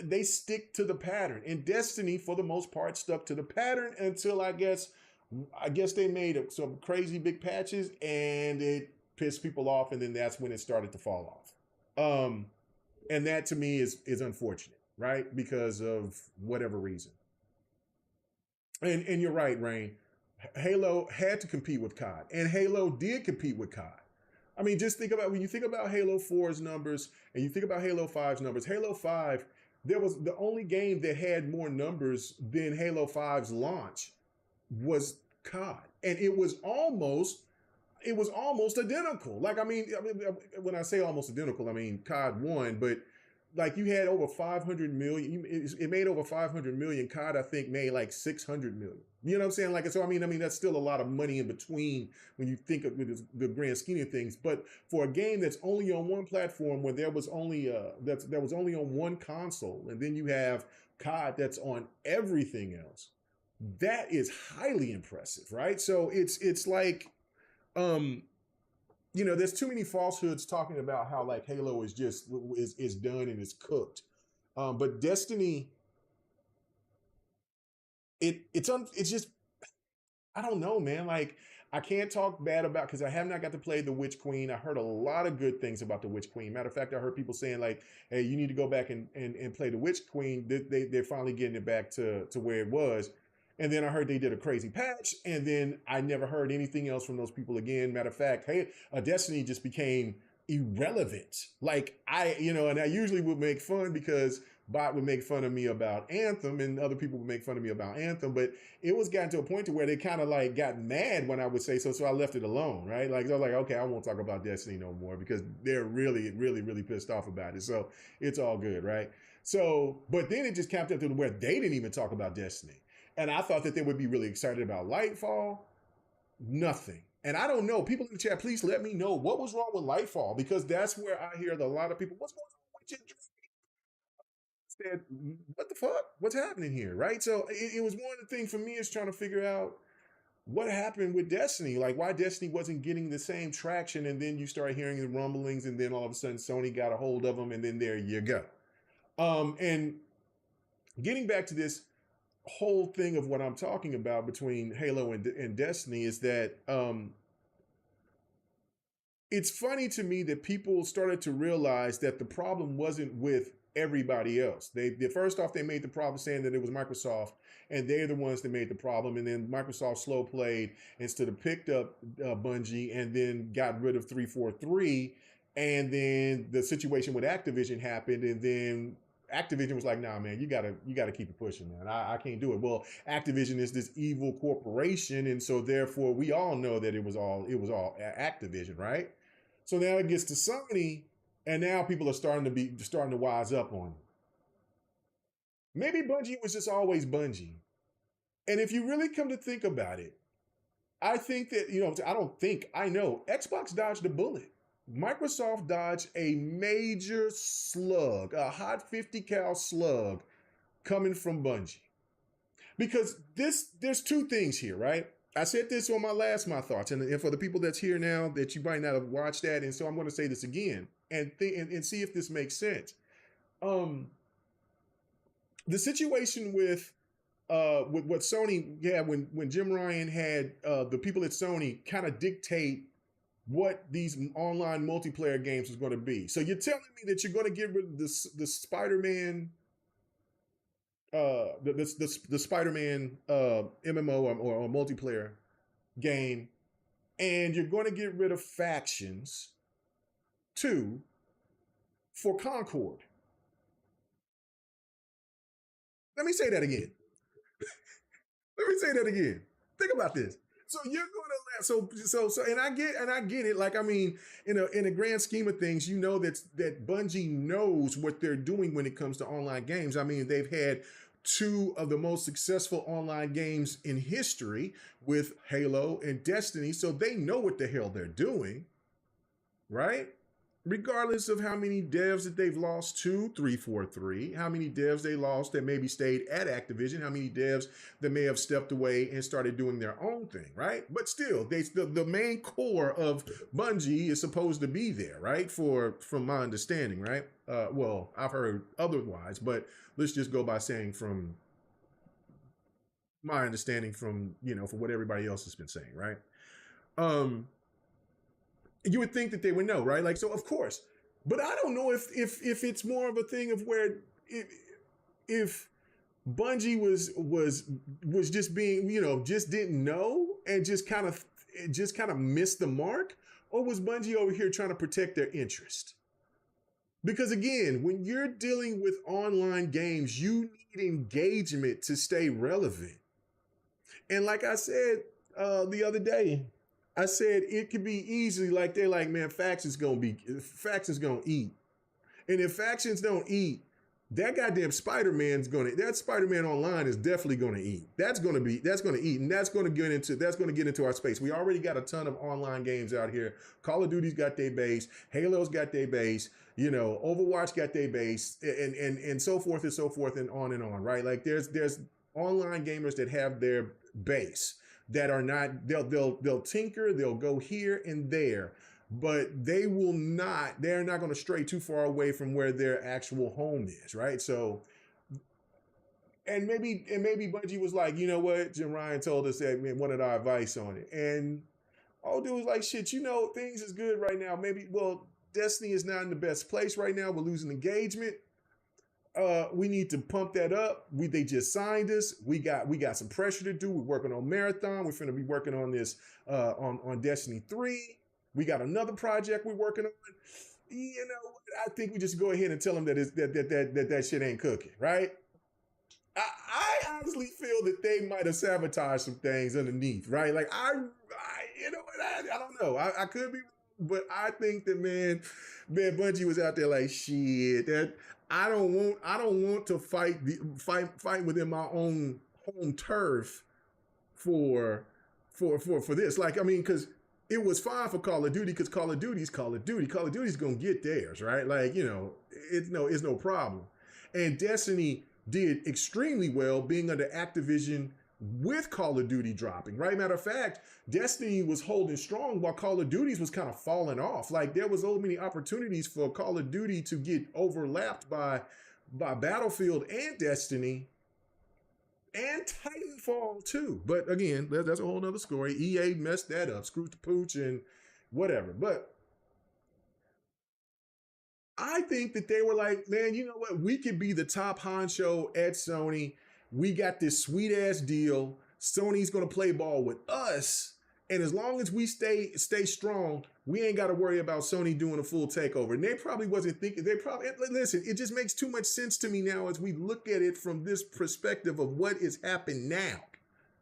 they stick to the pattern. And Destiny, for the most part, stuck to the pattern until I guess they made some crazy big patches and it pissed people off, and then that's when it started to fall off. And that to me is unfortunate, right? Because of whatever reason. And you're right, Rain. Halo had to compete with COD, and Halo did compete with COD. I mean, just think about when you think about Halo 4's numbers and you think about Halo 5's numbers. Halo 5, there was the only game that had more numbers than Halo 5's launch was COD, and it was almost identical. Like I mean, when I say almost identical, I mean COD won, but like you had over 500 million. It made over 500 million. COD, I think, made like 600 million. You know what I'm saying? Like, so I mean, that's still a lot of money in between when you think of the grand scheme of things. But for a game that's only on one platform, where there was only on one console, and then you have COD that's on everything else, that is highly impressive, right? So it's like, um, there's too many falsehoods talking about how like Halo is just is done and is cooked. But Destiny, it's just, I don't know, man. Like, I can't talk bad about, because I have not got to play the Witch Queen. I heard a lot of good things about the Witch Queen. Matter of fact, I heard people saying like, "Hey, you need to go back and play the Witch Queen." They're finally getting it back to where it was. And then I heard they did a crazy patch, and then I never heard anything else from those people again. Matter of fact, hey, Destiny just became irrelevant. Like, and I usually would make fun because Bot would make fun of me about Anthem, and other people would make fun of me about Anthem, but it was gotten to a point to where they kind of like got mad when I would say so, so I left it alone, right? Like, so I was like, okay, I won't talk about Destiny no more, because they're really, really, really pissed off about it. So it's all good, right? So, but then it just capped up to where they didn't even talk about Destiny. And I thought that they would be really excited about Lightfall. Nothing. And I don't know. People in the chat, please let me know what was wrong with Lightfall, because that's where I hear a lot of people, what's going on with your said, what the fuck? What's happening here? Right? So it was one of the things for me is trying to figure out what happened with Destiny, like why Destiny wasn't getting the same traction. And then you start hearing the rumblings, and then all of a sudden Sony got a hold of them, and then there you go. And getting back to this whole thing of what I'm talking about between Halo and Destiny is that it's funny to me that people started to realize that the problem wasn't with everybody else. They first off, they made the problem saying that it was Microsoft, and they're the ones that made the problem. And then Microsoft slow played instead of picked up Bungie, and then got rid of 343. And then the situation with Activision happened, and then Activision was like, "Nah, man, you gotta keep it pushing, man. I can't do it." Well, Activision is this evil corporation, and so therefore we all know that it was all Activision, right? So now it gets to Sony, and now people are starting to wise up on it. Maybe Bungie was just always Bungie. And if you really come to think about it, I think that, I don't think, I know Xbox dodged a bullet. Microsoft dodged a major slug, a hot 50 cal slug coming from Bungie. Because there's two things here, right? I said this on my thoughts, and for the people that's here now that you might not have watched that, and so I'm going to say this again and see if this makes sense. The situation with what Sony had when Jim Ryan had the people at Sony kind of dictate what these online multiplayer games was going to be. So you're telling me that you're going to get rid of the Spider-Man, the Spider-Man MMO or multiplayer game, and you're going to get rid of factions too for Concord. Let me say that again. Let me say that again. Think about this. So you're gonna and I get it. Like, I mean, in a grand scheme of things, that Bungie knows what they're doing when it comes to online games. I mean, they've had two of the most successful online games in history with Halo and Destiny, so they know what the hell they're doing, right? Regardless of how many devs that they've lost to 343, how many devs they lost that maybe stayed at Activision, how many devs that may have stepped away and started doing their own thing, right? But still, the main core of Bungie is supposed to be there, right? From my understanding, right? Well, I've heard otherwise, but let's just go by saying from my understanding from what everybody else has been saying, right? You would think that they would know, right? Like, so of course, but I don't know if it's more of a thing of where if Bungie was just being, just didn't know and just kind of missed the mark, or was Bungie over here trying to protect their interest? Because again, when you're dealing with online games, you need engagement to stay relevant. And like I said the other day, I said it could be easily like they're like, man, factions gonna eat. And if factions don't eat, that goddamn that Spider-Man online is definitely gonna eat. That's gonna eat, and that's gonna get into our space. We already got a ton of online games out here. Call of Duty's got their base, Halo's got their base, Overwatch got their base, and so forth and so forth and on, right? Like there's online gamers that have their base that are not, they'll tinker, they'll go here and there, but they're not going to stray too far away from where their actual home is, right? So and maybe Bungie was like, you know what, Jim Ryan told us that, man, wanted our advice on it, and old dude was like, shit, things is good right now. Destiny is not in the best place right now. We're losing engagement. We need to pump that up. They just signed us. We got some pressure to do. We're working on Marathon. We're finna be working on this on Destiny 3. We got another project we're working on. I think we just go ahead and tell them that shit ain't cooking, right? I honestly feel that they might have sabotaged some things underneath, right? Like I don't know. I could be, but I think that man, Bungie was out there like, shit, that I don't want to fight within my own home turf for this. Like, I mean, because it was fine for Call of Duty, because Call of Duty's Call of Duty. Call of Duty's gonna get theirs, right? Like, it's no problem. And Destiny did extremely well being under Activision with Call of Duty dropping, right? Matter of fact, Destiny was holding strong while Call of Duty's was kind of falling off. Like, there was so many opportunities for Call of Duty to get overlapped by Battlefield and Destiny and Titanfall too. But again, that's a whole nother story. EA messed that up, screwed the pooch and whatever. But I think that they were like, man, you know what? We could be the top honcho at Sony. We got this sweet ass deal. Sony's gonna play ball with us, and as long as we stay strong, we ain't got to worry about Sony doing a full takeover. And they probably wasn't thinking. Listen. It just makes too much sense to me now as we look at it from this perspective of what is happening now,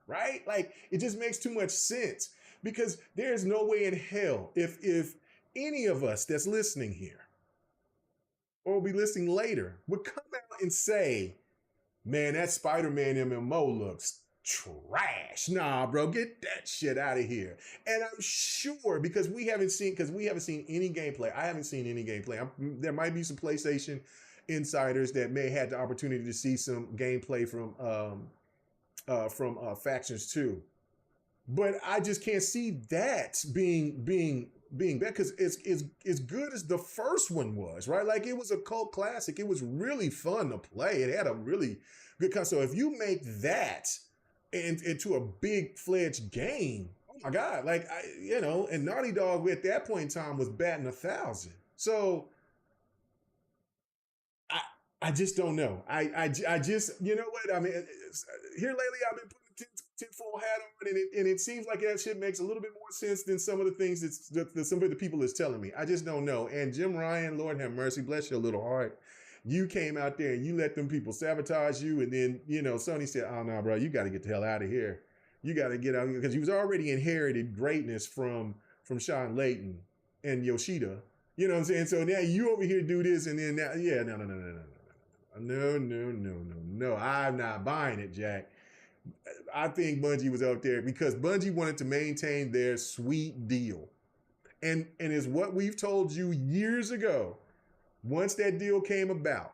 right? Like, it just makes too much sense, because there's no way in hell if any of us that's listening here or will be listening later would come out and say, man, that Spider-Man MMO looks trash. Nah, bro, get that shit out of here. And I'm sure, because we haven't seen any gameplay. I haven't seen any gameplay. There might be some PlayStation insiders that may have had the opportunity to see some gameplay from Factions 2. But I just can't see that being bad, because it's as good as the first one was, right? Like, it was a cult classic. It was really fun to play. It had a really good concept. So if you make that into a big fledged game, oh my God, like, and Naughty Dog at that point in time was batting 1,000. So I just don't know. I just, you know what? I mean, here lately I've been putting tinfoil hat on, and it seems like that shit makes a little bit more sense than some of the things that some of the people is telling me. I just don't know. And Jim Ryan, Lord have mercy, bless your little heart. You came out there and you let them people sabotage you, and then, Sony said, oh no, bro, you got to get the hell out of here. You got to get out, because you was already inherited greatness from Sean Layton and Yoshida. You know what I'm saying? So now you over here do this, and then now, yeah, no. No, I'm not buying it, Jack. I think Bungie was out there because Bungie wanted to maintain their sweet deal. And is what we've told you years ago. Once that deal came about,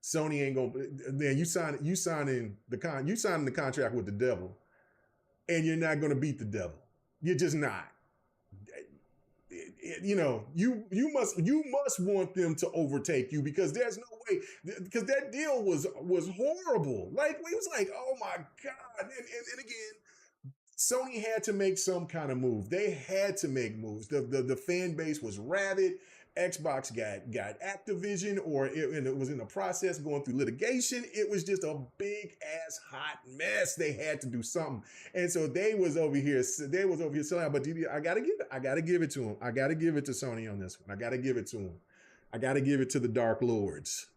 Sony ain't gonna. Then you signing the contract with the devil, and you're not gonna beat the devil. You're just not. You must want them to overtake you, because there's no way, because that deal was horrible. Like, we was like, oh my God. And again, Sony had to make some kind of move. They had to make moves. The fan base was rabid. Xbox got Activision, or it was in the process going through litigation. It was just a big ass hot mess. They had to do something, and so they was over here selling out. But I gotta give it to them. I gotta give it to Sony on this one. I gotta give it to them. I gotta give it to the Dark Lords.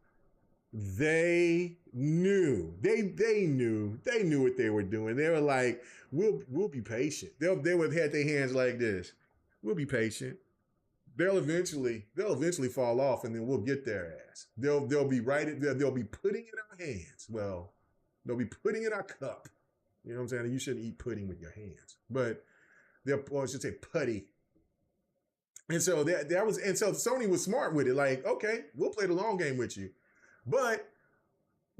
They knew what they were doing. They were like, we'll be patient. They would have had their hands like this. We'll be patient. They'll eventually fall off, and then we'll get their ass. They'll be they'll be putting in our hands. Well, they'll be putting in our cup. You know what I'm saying? You shouldn't eat pudding with your hands, but I should say putty. And so so Sony was smart with it. Like, okay, we'll play the long game with you. But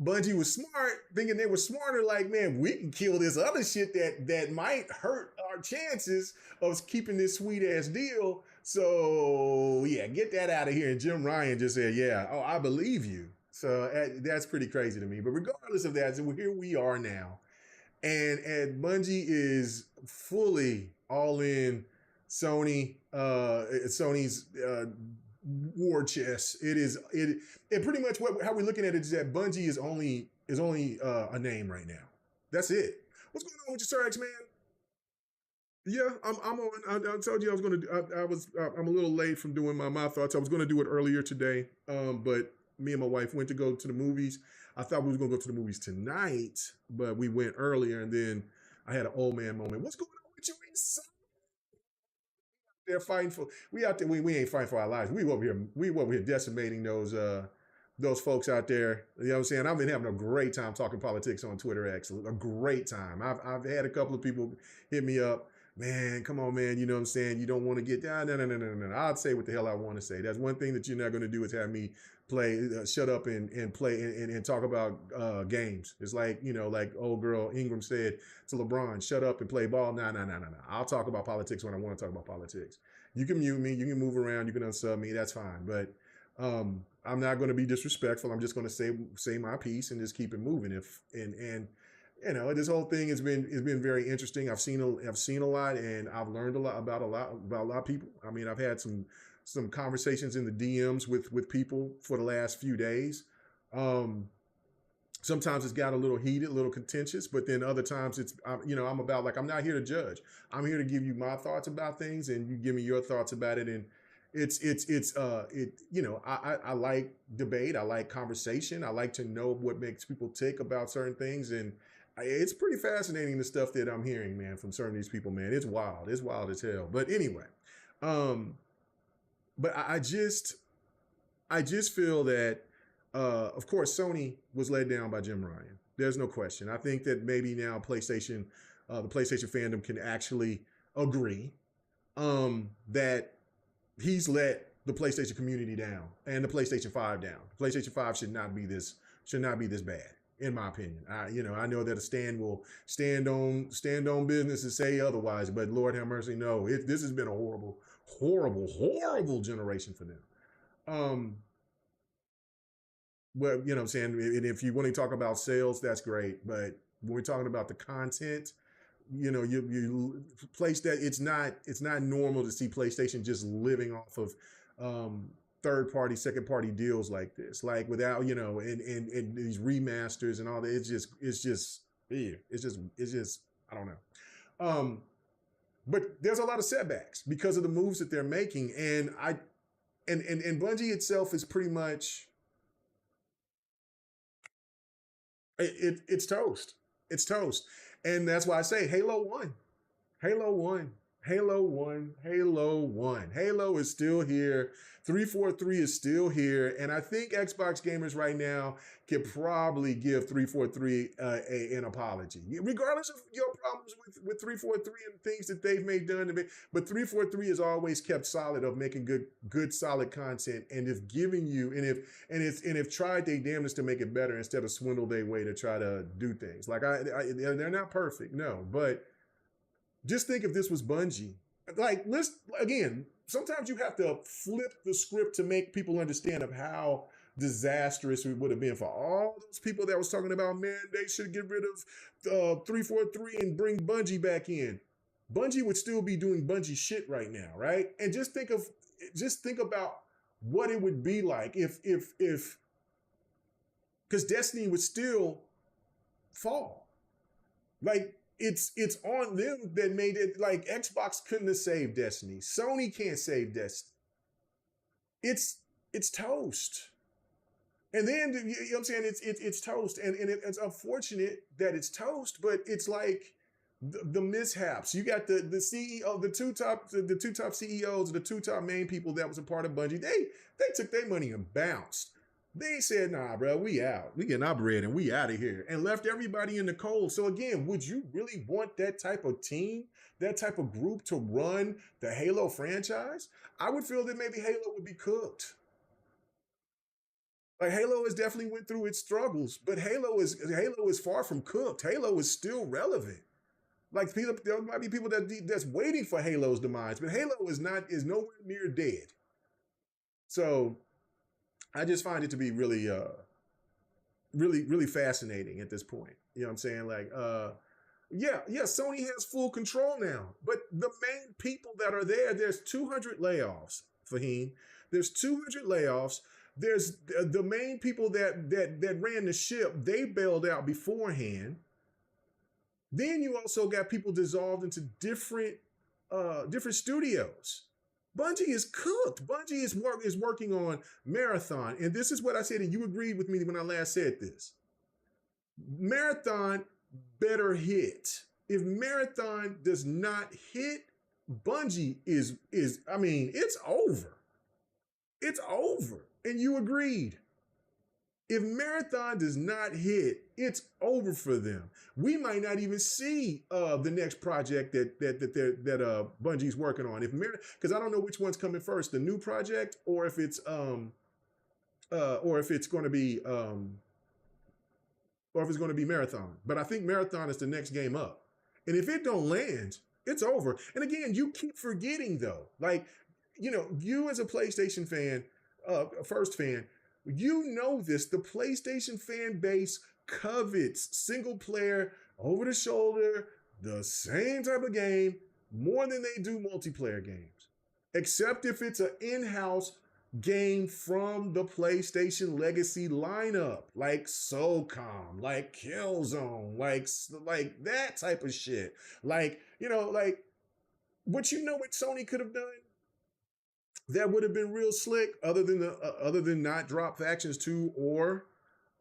Bungie was smart, thinking they were smarter, like, man, we can kill this other shit that might hurt our chances of keeping this sweet ass deal. So yeah, get that out of here. And Jim Ryan just said, yeah, oh, I believe you. So that's pretty crazy to me. But regardless of that, so here we are now. And Bungie is fully all in Sony's war chest. And pretty much how we're looking at it is that Bungie is only a name right now. That's it. What's going on with you, Sir X Man? Yeah, I'm on. I told you I was going to. I'm a little late from doing my thoughts. I was going to do it earlier today, but me and my wife went to go to the movies. I thought we was going to go to the movies tonight, but we went earlier, and then I had an old man moment. What's going on with you, son? They're fighting for. We out there. We ain't fighting for our lives. We over here decimating those folks out there. You know what I'm saying? I've been having a great time talking politics on Twitter. Actually, a great time. I've had a couple of people hit me up. Man, come on, man. You know what I'm saying? You don't want to get down. No. I'll say what the hell I want to say. That's one thing that you're not going to do is have me play, shut up and play and talk about games. It's like, like old girl Ingram said to LeBron, shut up and play ball. No. I'll talk about politics when I want to talk about politics. You can mute me. You can move around. You can unsub me. That's fine. But I'm not going to be disrespectful. I'm just going to say my piece and just keep it moving. This whole thing has been very interesting. I've seen a lot, and I've learned a lot about a lot of people. I mean, I've had some conversations in the DMs with people for the last few days. Sometimes it's got a little heated, a little contentious, but then other times I'm about, like, I'm not here to judge. I'm here to give you my thoughts about things, and you give me your thoughts about it. And I like debate. I like conversation. I like to know what makes people tick about certain things. And it's pretty fascinating, the stuff that I'm hearing, man, from certain of these people, man. It's wild. It's wild as hell. But anyway, but I just feel that, of course, Sony was let down by Jim Ryan. There's no question. I think that maybe now the PlayStation fandom can actually agree that he's let the PlayStation community down and the PlayStation 5 down. The PlayStation 5 should not be this bad, in my opinion. I know that a stand will stand on business and say otherwise, but Lord have mercy, no. This has been a horrible generation for them. But you know what I'm saying, and if you want to talk about sales, that's great. But when we're talking about the content, you place that it's not normal to see PlayStation just living off of third party, second party deals like this, like without, and these remasters and all that. It's just I don't know. But there's a lot of setbacks because of the moves that they're making. And Bungie itself is pretty much, it's toast. It's toast. And that's why I say Halo won. Halo is still here. 343 is still here. And I think Xbox gamers right now can probably give 343 an apology. Regardless of your problems with 343 and things that they've made done to me. But 343 has always kept solid of making good solid content, and if giving you and if tried their damnedest to make it better instead of swindle their way to try to do things. Like they're not perfect, no, but just think if this was Bungie. Like, sometimes you have to flip the script to make people understand of how disastrous it would have been for all those people that was talking about, man, they should get rid of 343 and bring Bungie back in. Bungie would still be doing Bungie shit right now, right? And just think about what it would be like if because Destiny would still fall. Like it's on them that made it. Like Xbox couldn't have saved Destiny. Sony can't save Destiny. It's it's toast. And then you know what I'm saying? It's toast, and it's unfortunate that it's toast, but it's like the mishaps. You got the CEO, the two top CEOs, the two top main people that was a part of Bungie. They took their money and bounced. They said, "Nah, bro, we out. We getting our bread and we out of here," and left everybody in the cold. So again, would you really want that type of team, that type of group to run the Halo franchise? I would feel that maybe Halo would be cooked. Like Halo has definitely went through its struggles, but Halo is far from cooked. Halo is still relevant. Like people, there might be people that's waiting for Halo's demise, but Halo is nowhere near dead. So I just find it to be really fascinating at this point. You know what I'm saying? Like yeah, Sony has full control now, but the main people that are there, there's 200 layoffs, Fahim. There's 200 layoffs. There's the main people that ran the ship, they bailed out beforehand. Then you also got people dissolved into different studios. Bungie is cooked. Bungie is working on Marathon, and this is what I said, and you agreed with me when I last said this. Marathon better hit. If Marathon does not hit, Bungie is I mean, it's over. It's over. And you agreed. If Marathon does not hit, it's over for them. We might not even see the next project that Bungie's working on. Because I don't know which one's coming first, the new project or if it's going to be Marathon. But I think Marathon is the next game up. And if it don't land, it's over. And again, you keep forgetting though, like you as a PlayStation fan, first fan, you know this. The PlayStation fan base covets single player, over the shoulder, the same type of game more than they do multiplayer games. Except if it's an in-house game from the PlayStation Legacy lineup, like SOCOM, like Killzone, like that type of shit. Like, but what Sony could have done? That would have been real slick, other than not drop Factions 2 or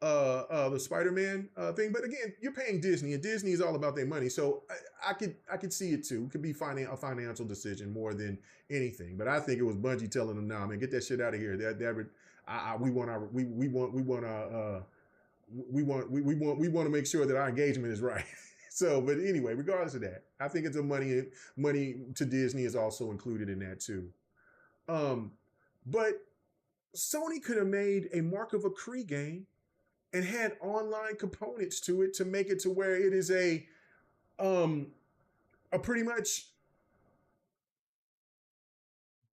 the Spider-Man thing. But again, you're paying Disney, and Disney is all about their money. So I could see it too. It could be a financial decision more than anything. But I think it was Bungie telling them, "Nah, man, get that shit out of here. We want to make sure that our engagement is right." So, but anyway, regardless of that, I think it's a money to Disney is also included in that too. But Sony could have made a Mark of a Kree game and had online components to it to make it to where it is a pretty much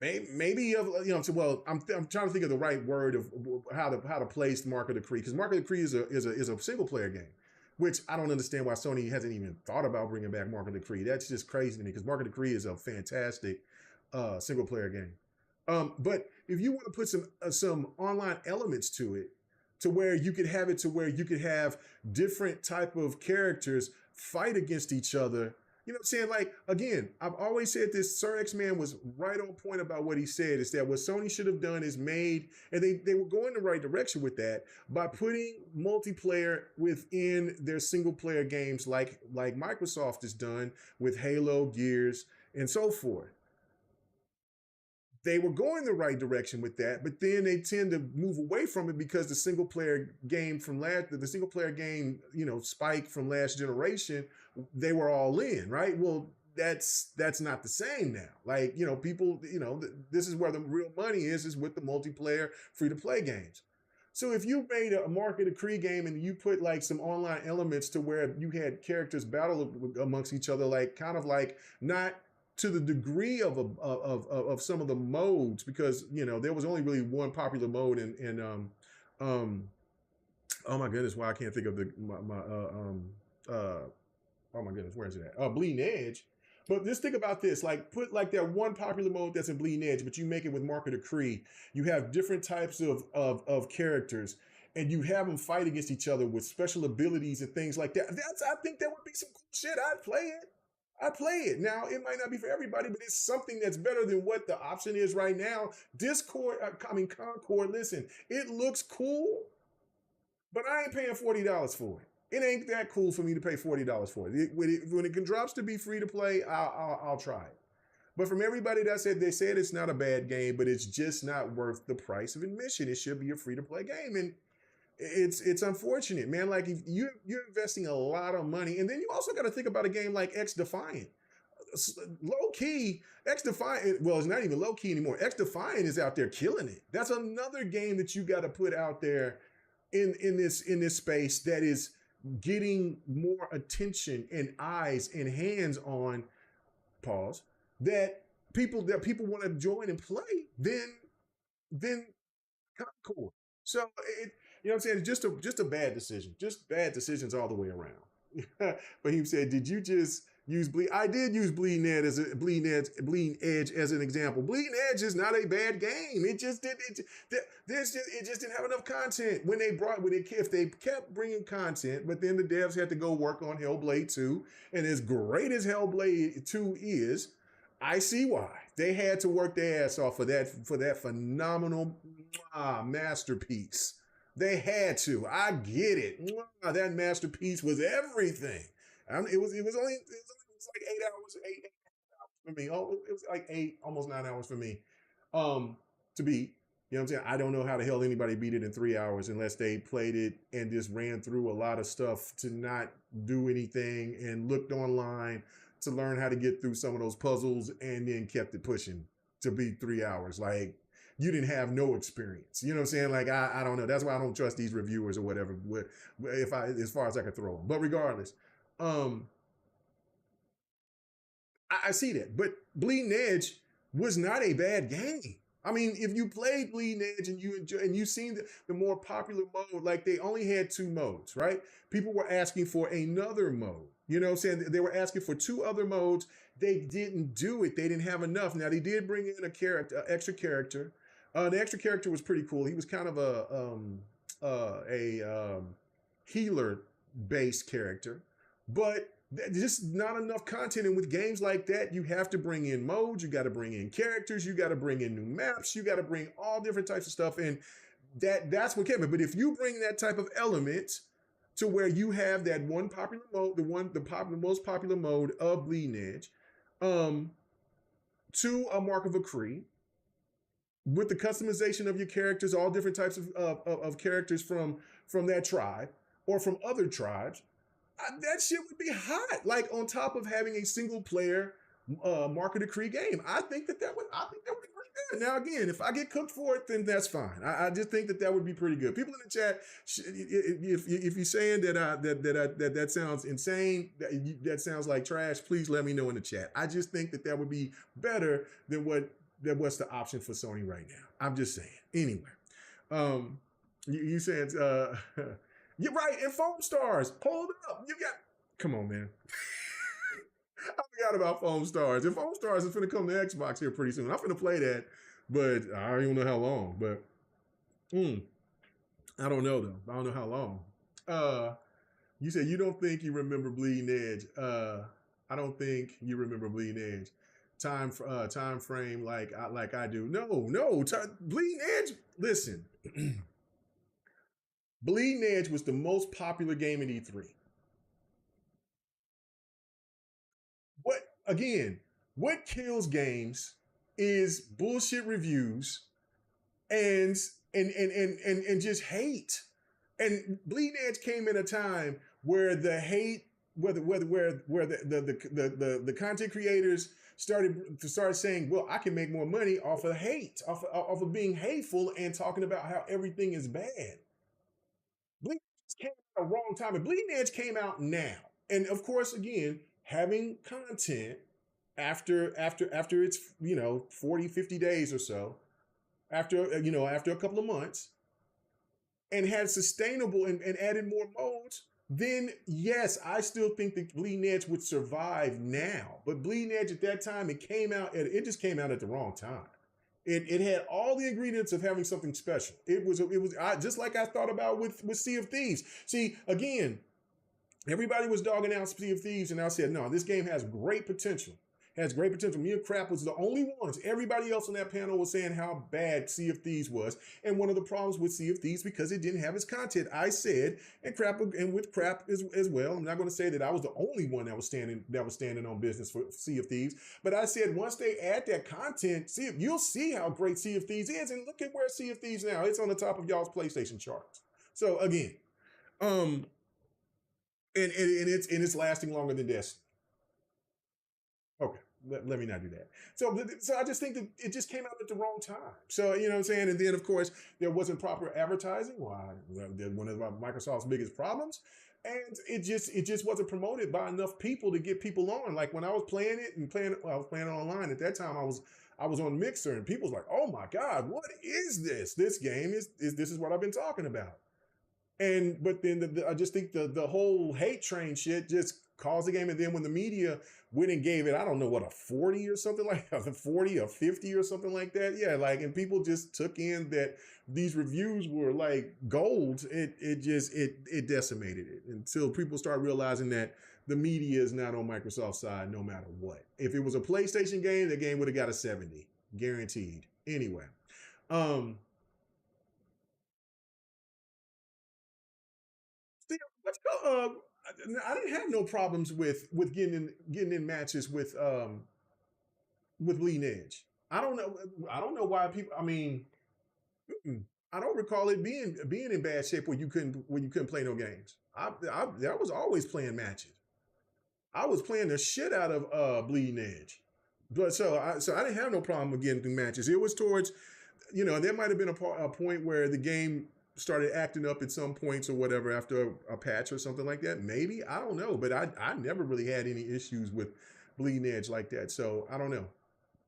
maybe well, I'm trying to think of the right word of how to place Mark of the Kree, because Mark of the Kree is a single player game, which I don't understand why Sony hasn't even thought about bringing back Mark of the Kree. That's just crazy to me, because Mark of the Kree is a fantastic single player game. But if you want to put some online elements to it, to where you could have different type of characters fight against each other. You know what I'm saying? Like, again, I've always said this, Sir X-Man was right on point about what he said, is that what Sony should have done is made, and they were going the right direction with that, by putting multiplayer within their single player games like Microsoft has done with Halo, Gears, and so forth. They were going the right direction with that, but then they tend to move away from it because the single player game Spike from last generation, they were all in, right? Well, that's not the same now. Like, people, this is where the real money is with the multiplayer free to play games. So if you made a Mark of the Kree game and you put like some online elements to where you had characters battle amongst each other, like kind of like not to the degree of some of the modes, because there was only really one popular mode in oh my goodness, why I can't think of oh my goodness, where is it at? Bleeding Edge. But just think about this: like, put like that one popular mode that's in Bleeding Edge, but you make it with Marker Decree. You have different types of characters, and you have them fight against each other with special abilities and things like that. I think that would be some cool shit. I'd play it. I play it. Now, it might not be for everybody, but it's something that's better than what the option is right now. Discord, Concord, listen, it looks cool, but I ain't paying $40 for it. It ain't that cool for me to pay $40 for it. When it can drops to be free to play, I'll try it. But from everybody that said, they said it's not a bad game, but it's just not worth the price of admission. It should be a free to play game, and it's unfortunate, man. Like, if you're investing a lot of money, and then you also got to think about a game like X Defiant. Low key, X Defiant. Well, it's not even low key anymore. X Defiant is out there killing it. That's another game that you got to put out there in this space that is getting more attention and eyes and hands on pause that people want to join and play. Then Concord. So you know what I'm saying? It's just a bad decision. Just bad decisions all the way around. But he said, "Did you just use Bleed?" I did use Bleeding Edge as an example. Bleeding Edge is not a bad game. It just didn't have enough content if they kept bringing content, but then the devs had to go work on Hellblade 2, and as great as Hellblade 2 is, I see why they had to work their ass off for that phenomenal masterpiece. They had to. I get it. That masterpiece was everything. It was like 8 hours for me. Oh, it was like 8, almost 9 hours for me. To beat. You know what I'm saying? I don't know how the hell anybody beat it in 3 hours unless they played it and just ran through a lot of stuff to not do anything and looked online to learn how to get through some of those puzzles and then kept it pushing to beat 3 hours. Like, you didn't have no experience. You know what I'm saying? Like, I don't know. That's why I don't trust these reviewers or whatever, as far as I can throw them. But regardless, I see that. But Bleeding Edge was not a bad game. I mean, if you played Bleeding Edge and you enjoy, and you've seen the more popular mode, like, they only had 2 modes, right? People were asking for another mode. You know what I'm saying? They were asking for 2 other modes. They didn't do it. They didn't have enough. Now, they did bring in an extra character. The extra character was pretty cool. He was kind of a healer-based character, but just not enough content. And with games like that, you have to bring in modes, you got to bring in characters, you got to bring in new maps, you got to bring all different types of stuff, and that's what kept it. But if you bring that type of element to where you have that one popular mode, most popular mode of Bleeding Edge, to a Mark of a Cree, with the customization of your characters, all different types of characters from that tribe or from other tribes, that shit would be hot. Like, on top of having a single player Market Decree game, I think that would be pretty good. Now, again, if I get cooked for it, then that's fine. I just think that would be pretty good. People in the chat, if you're saying that sounds insane, that sounds like trash, please let me know in the chat. I just think that would be better than what's the option for Sony right now. I'm just saying. Anyway, you said you're right. And Foam Stars, hold up. Come on, man. I forgot about Foam Stars. And Foam Stars is going to come to Xbox here pretty soon. I'm going to play that, but I don't even know how long. But I don't know, though. I don't know how long. You said you don't think you remember Bleeding Edge. I don't think you remember Bleeding Edge. Time frame like I do. No. Bleeding Edge. Listen, Bleeding Edge was the most popular game at E3. What kills games is bullshit reviews and just hate. And Bleeding Edge came in a time where the hate, where the content creators started saying, well, I can make more money off of hate, off of being hateful and talking about how everything is bad. Bleeding Edge came at a wrong time, and Bleeding Edge came out now. And of course, again, having content after it's 40, 50 days or so, after a couple of months, and had sustainable and added more modes, then yes, I still think that Bleeding Edge would survive now. But Bleeding Edge at that time, it just came out at the wrong time. It had all the ingredients of having something special. Just like I thought about with Sea of Thieves. See, again, everybody was dogging out Sea of Thieves, and I said, no, this game has great potential. Has great potential. Me and Crap was the only ones. Everybody else on that panel was saying how bad Sea of Thieves was. And one of the problems with Sea of Thieves, because it didn't have its content, I said, and with Crap as well. I'm not going to say that I was the only one that was standing on business for Sea of Thieves. But I said once they add that content, you'll see how great Sea of Thieves is. And look at where Sea of Thieves now. It's on the top of y'all's PlayStation charts. So again, and it's lasting longer than Destiny. Okay. Let me not do that. So I just think that it just came out at the wrong time. So, you know what I'm saying? And then, of course, there wasn't proper advertising. Why? One of Microsoft's biggest problems. And it just wasn't promoted by enough people to get people on. Like when I was playing it I was playing it online. At that time, I was on Mixer, and people was like, oh my God, what is this? This game this is what I've been talking about. But then I just think the whole hate train shit just caused the game. And then when the media went and gave it, I don't know what, a 40 or something like that, 40 or 50 or something like that. Yeah, like, and people just took in that these reviews were like gold. It decimated it until people start realizing that the media is not on Microsoft's side no matter what. If it was a PlayStation game, the game would have got a 70, guaranteed. Anyway, let's go. I didn't have no problems with getting in matches with Bleeding Edge. I don't know why people. I mean, I don't recall it being in bad shape where you couldn't play no games. I was always playing matches. I was playing the shit out of Bleeding Edge, but so I didn't have no problem with getting through matches. It was towards, there might have been a point where the game started acting up at some points or whatever after a patch or something like that. Maybe, I don't know, but I never really had any issues with Bleeding Edge like that. So I don't know.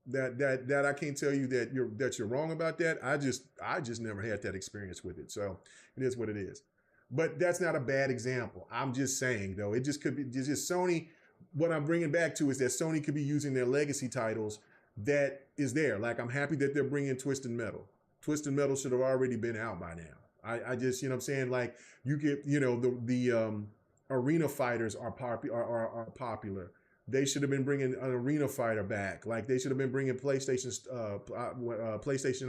That I can't tell you that you're wrong about that. I just never had that experience with it. So it is what it is. But that's not a bad example. I'm just saying though, it just could be just Sony. What I'm bringing back to is that Sony could be using their legacy titles that is there. Like I'm happy that they're bringing Twisted Metal. Twisted Metal should have already been out by now. I just, you know what I'm saying? Like you get, the arena fighters are popular. They should have been bringing an arena fighter back. Like they should have been bringing PlayStation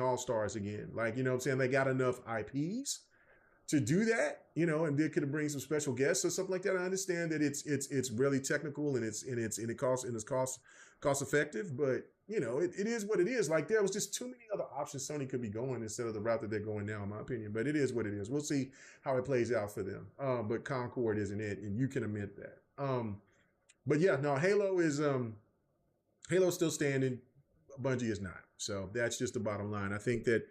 All-Stars again. Like, you know what I'm saying? They got enough IPs to do that, and they could have bring some special guests or something like that. I understand that it's really technical and it cost effective, but it is what it is. Like there was just too many other options Sony could be going instead of the route that they're going now, in my opinion. But it is what it is. We'll see how it plays out for them. But Concord isn't it, and you can admit that. But yeah, no, Halo's still standing. Bungie is not. So that's just the bottom line. I think that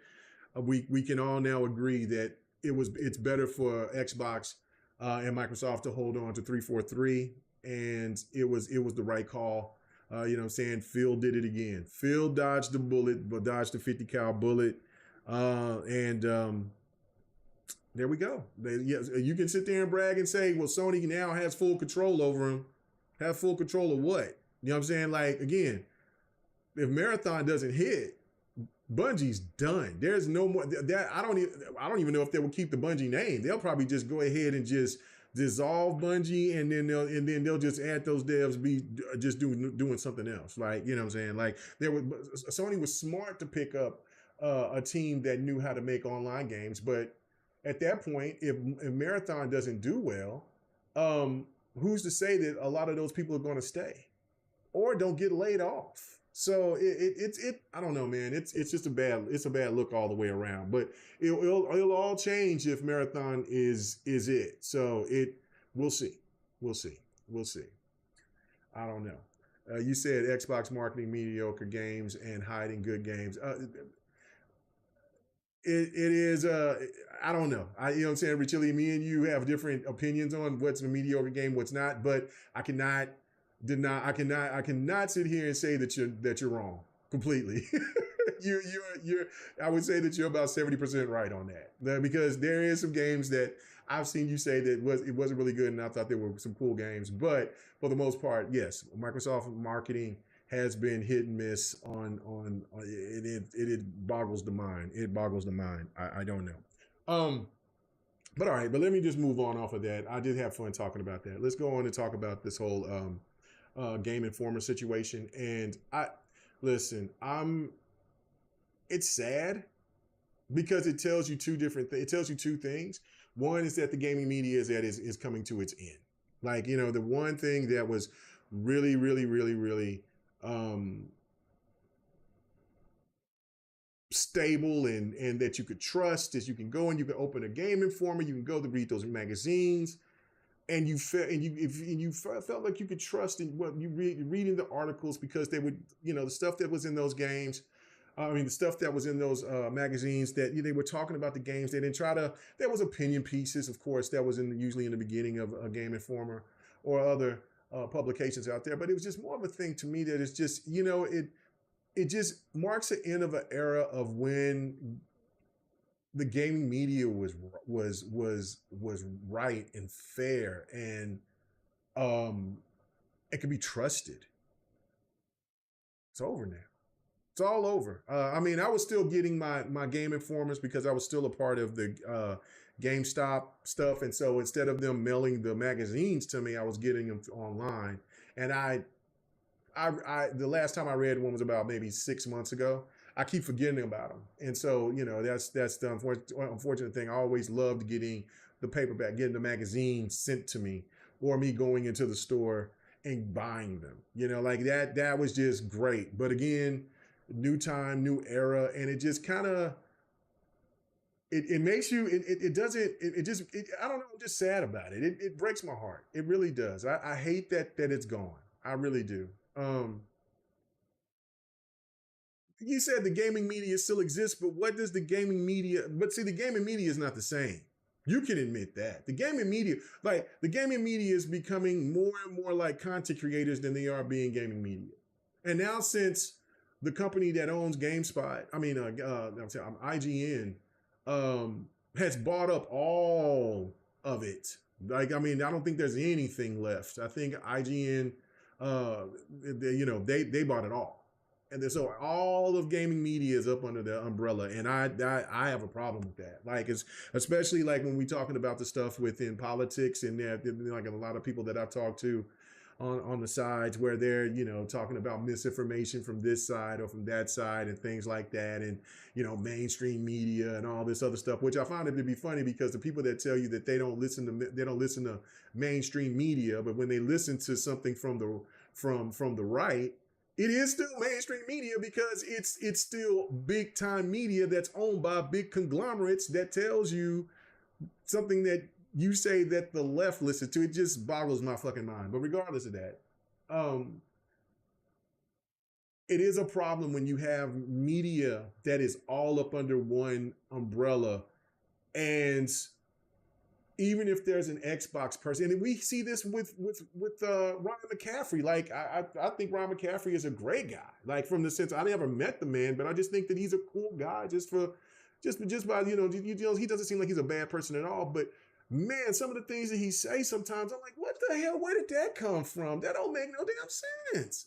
we can all now agree that it's better for Xbox and Microsoft to hold on to 343, and it was the right call. You know what I'm saying? Phil did it again. Phil dodged the bullet, but dodged the 50 cal bullet. And there we go. You can sit there and brag and say, well, Sony now has full control over him. Have full control of what? You know what I'm saying? Like, again, if Marathon doesn't hit, Bungie's done. There's no more that I don't even know if they will keep the Bungie name. They'll probably just go ahead and just dissolve Bungie, and then they'll just add those devs be just doing something else. Like, you know what I'm saying? Like Sony was smart to pick up a team that knew how to make online games, but at that point, if Marathon doesn't do well, who's to say that a lot of those people are going to stay or don't get laid off? So I don't know, man. It's just a bad look all the way around. But it'll all change if Marathon is it. So we'll see. I don't know. You said Xbox marketing mediocre games and hiding good games. It is I don't know. You know what I'm saying, Richilli, me and you have different opinions on what's a mediocre game, what's not, but I cannot sit here and say that you're wrong completely. I would say that you're about 70% right on that. Because there is some games that I've seen you say that it wasn't really good, and I thought there were some cool games. But for the most part, yes, Microsoft marketing has been hit and miss on it boggles the mind. It boggles the mind. I don't know. But all right, but let me just move on off of that. I did have fun talking about that. Let's go on and talk about this whole Game Informer situation. And I listen, it's sad because it tells you two different things. It tells you two things. One is that the gaming media is coming to its end. Like, you know, the one thing that was really, really, really, really stable and that you could trust is you can go and you can open a Game Informer, you can go to read those magazines, and you felt felt like you could trust in what you reading the articles because they would, you know, the stuff that was in those games. I mean, the stuff that was in those magazines that they were talking about the games. They didn't try to. There was opinion pieces, of course, that was usually in the beginning of a Game Informer or other publications out there. But it was just more of a thing to me that it's just, you know, it just marks the end of an era of when the gaming media was right and fair and it could be trusted. It's over now. It's all over. I mean, I was still getting my Game Informers because I was still a part of the GameStop stuff, and so instead of them mailing the magazines to me, I was getting them online. And the last time I read one was about maybe 6 months ago. I keep forgetting about them, and so you know that's the unfortunate thing. I always loved getting the paperback, getting the magazine sent to me, or me going into the store and buying them. You know, like that. That was just great. But again, new time, new era, and it just kind of it makes you. It doesn't. It just. I don't know. I'm just sad about it. It breaks my heart. It really does. I hate that it's gone. I really do. You said the gaming media still exists, but what does the gaming media? But see, the gaming media is not the same. You can admit that the gaming media is becoming more and more like content creators than they are being gaming media. And now since the company that owns GameSpot, IGN, has bought up all of it. Like, I mean, I don't think there's anything left. I think IGN, they bought it all. And then, so all of gaming media is up under the umbrella, and I have a problem with that. Like, it's especially like when we talking about the stuff within politics, and there like a lot of people that I've talked to on the sides where they're talking about misinformation from this side or from that side and things like that, and mainstream media and all this other stuff, which I find it to be funny because the people that tell you that they don't listen to mainstream media, but when they listen to something from the right, it is still mainstream media because it's still big time media that's owned by big conglomerates that tells you something that you say that the left listens to. It just boggles my fucking mind. But regardless of that, it is a problem when you have media that is all up under one umbrella, and even if there's an Xbox person, and we see this with Ryan McCaffrey. Like, I think Ryan McCaffrey is a great guy. Like, from the sense, I never met the man, but I just think that he's a cool guy. Just by he doesn't seem like he's a bad person at all. But man, some of the things that he says sometimes, I'm like, what the hell? Where did that come from? That don't make no damn sense.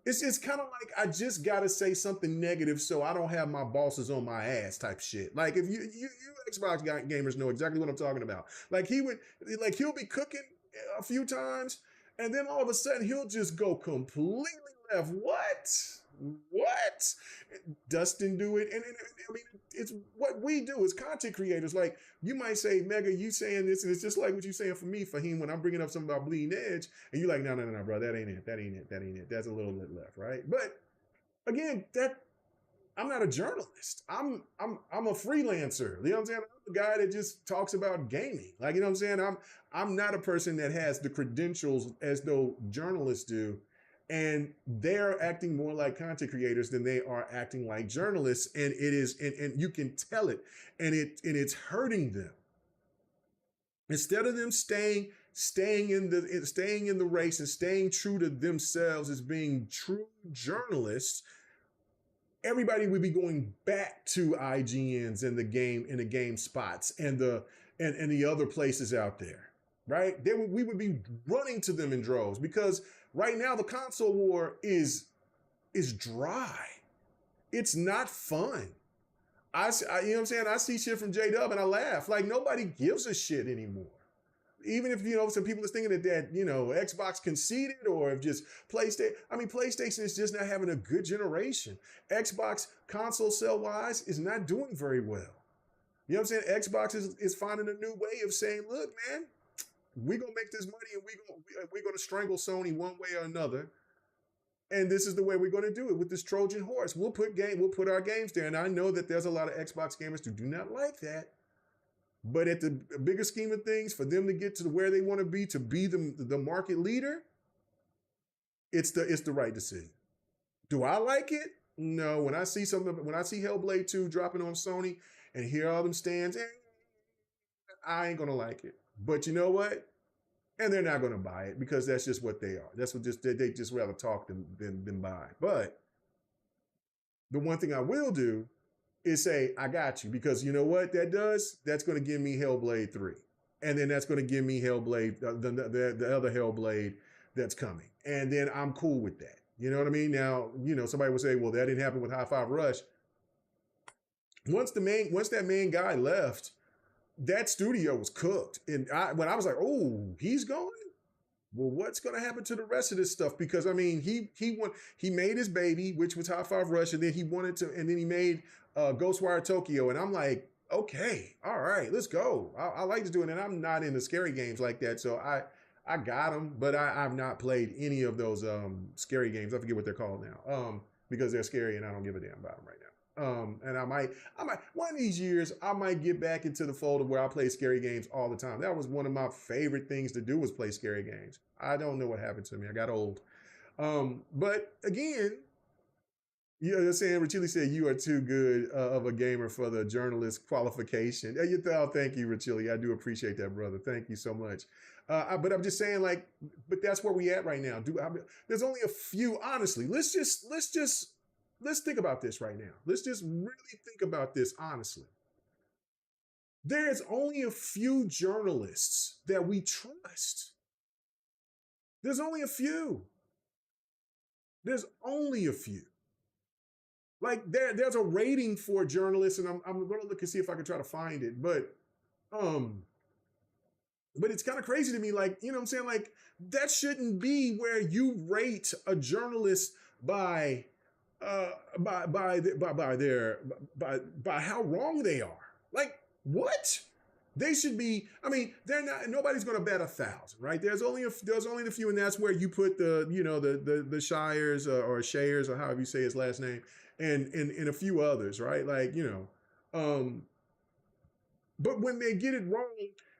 It's kind of like I just gotta say something negative so I don't have my bosses on my ass type shit. Like, if you Xbox gamers know exactly what I'm talking about. Like, he'll be cooking a few times, and then all of a sudden he'll just go completely left. What? Dustin do it, and I mean, it's what we do as content creators. Like, you might say, Mega, you saying this, and it's just like what you saying for me, Fahim, when I'm bringing up something about Bleeding Edge, and you're like, no, bro, that ain't it. That's a little bit left, right? But again, I'm not a journalist. I'm a freelancer. You know what I'm saying? I'm the guy that just talks about gaming. Like, you know what I'm saying? I'm not a person that has the credentials as though journalists do. And they're acting more like content creators than they are acting like journalists. And it is, and you can tell it, and it's hurting them. Instead of them staying in the race and staying true to themselves as being true journalists, everybody would be going back to IGNs and the game spots and the and the other places out there, right? We would be running to them in droves because right now the console war is dry. It's not fun. You know what I'm saying? I see shit from J-Dub and I laugh. Like, nobody gives a shit anymore. Even if, some people are thinking that, Xbox conceded or if just PlayStation. I mean, PlayStation is just not having a good generation. Xbox console sell-wise is not doing very well. You know what I'm saying? Xbox is finding a new way of saying, look, man, we're going to make this money and we're going to strangle Sony one way or another. And this is the way we're going to do it with this Trojan horse. We'll put our games there. And I know that there's a lot of Xbox gamers who do not like that. But at the bigger scheme of things, for them to get to where they want to be the market leader, it's the right decision. Do I like it? No. When I see Hellblade 2 dropping on Sony and hear all them stands, I ain't gonna like it. But you know what? And they're not gonna buy it because that's just what they are. That's what they just rather talk than buy. But the one thing I will do is say, I got you, because you know what that does? That's going to give me Hellblade 3. And then that's going to give me Hellblade, the other Hellblade that's coming. And then I'm cool with that. You know what I mean? Now, somebody would say, well, that didn't happen with hi-firush. Once that main guy left, that studio was cooked. And when I was like, oh, he's going? Well, what's going to happen to the rest of this stuff? Because, I mean, he made his baby, which was hi-firush, and then he made Ghostwire Tokyo, and I'm like, okay, all right, let's go. I like to do it, and I'm not into scary games like that, so I got them, but I've not played any of those scary games. I forget what they're called now, because they're scary, and I don't give a damn about them right now. And I might one of these years I might get back into the fold of where I play scary games all the time. That was one of my favorite things to do, was play scary games. I don't know what happened to me. I got old. But again, you're saying, Richili said, you are too good of a gamer for the journalist qualification. Thank you, Richili. I do appreciate that, brother. Thank you so much. But I'm just saying, but that's where we at right now. There's only a few, honestly. Let's think about this right now. Let's just really think about this honestly. There's only a few journalists that we trust. There's only a few. Like there's a rating for journalists, and I'm going to look and see if I can try to find it. But it's kind of crazy to me. Like, you know what I'm saying? Like, that shouldn't be where you rate a journalist by how wrong they are. Like, what? They should be. I mean, they're not. Nobody's going to bet 1,000, right? There's only the few, and that's where you put the Shires or Shayers or however you say his last name, and a few others, right? Like, but when they get it wrong,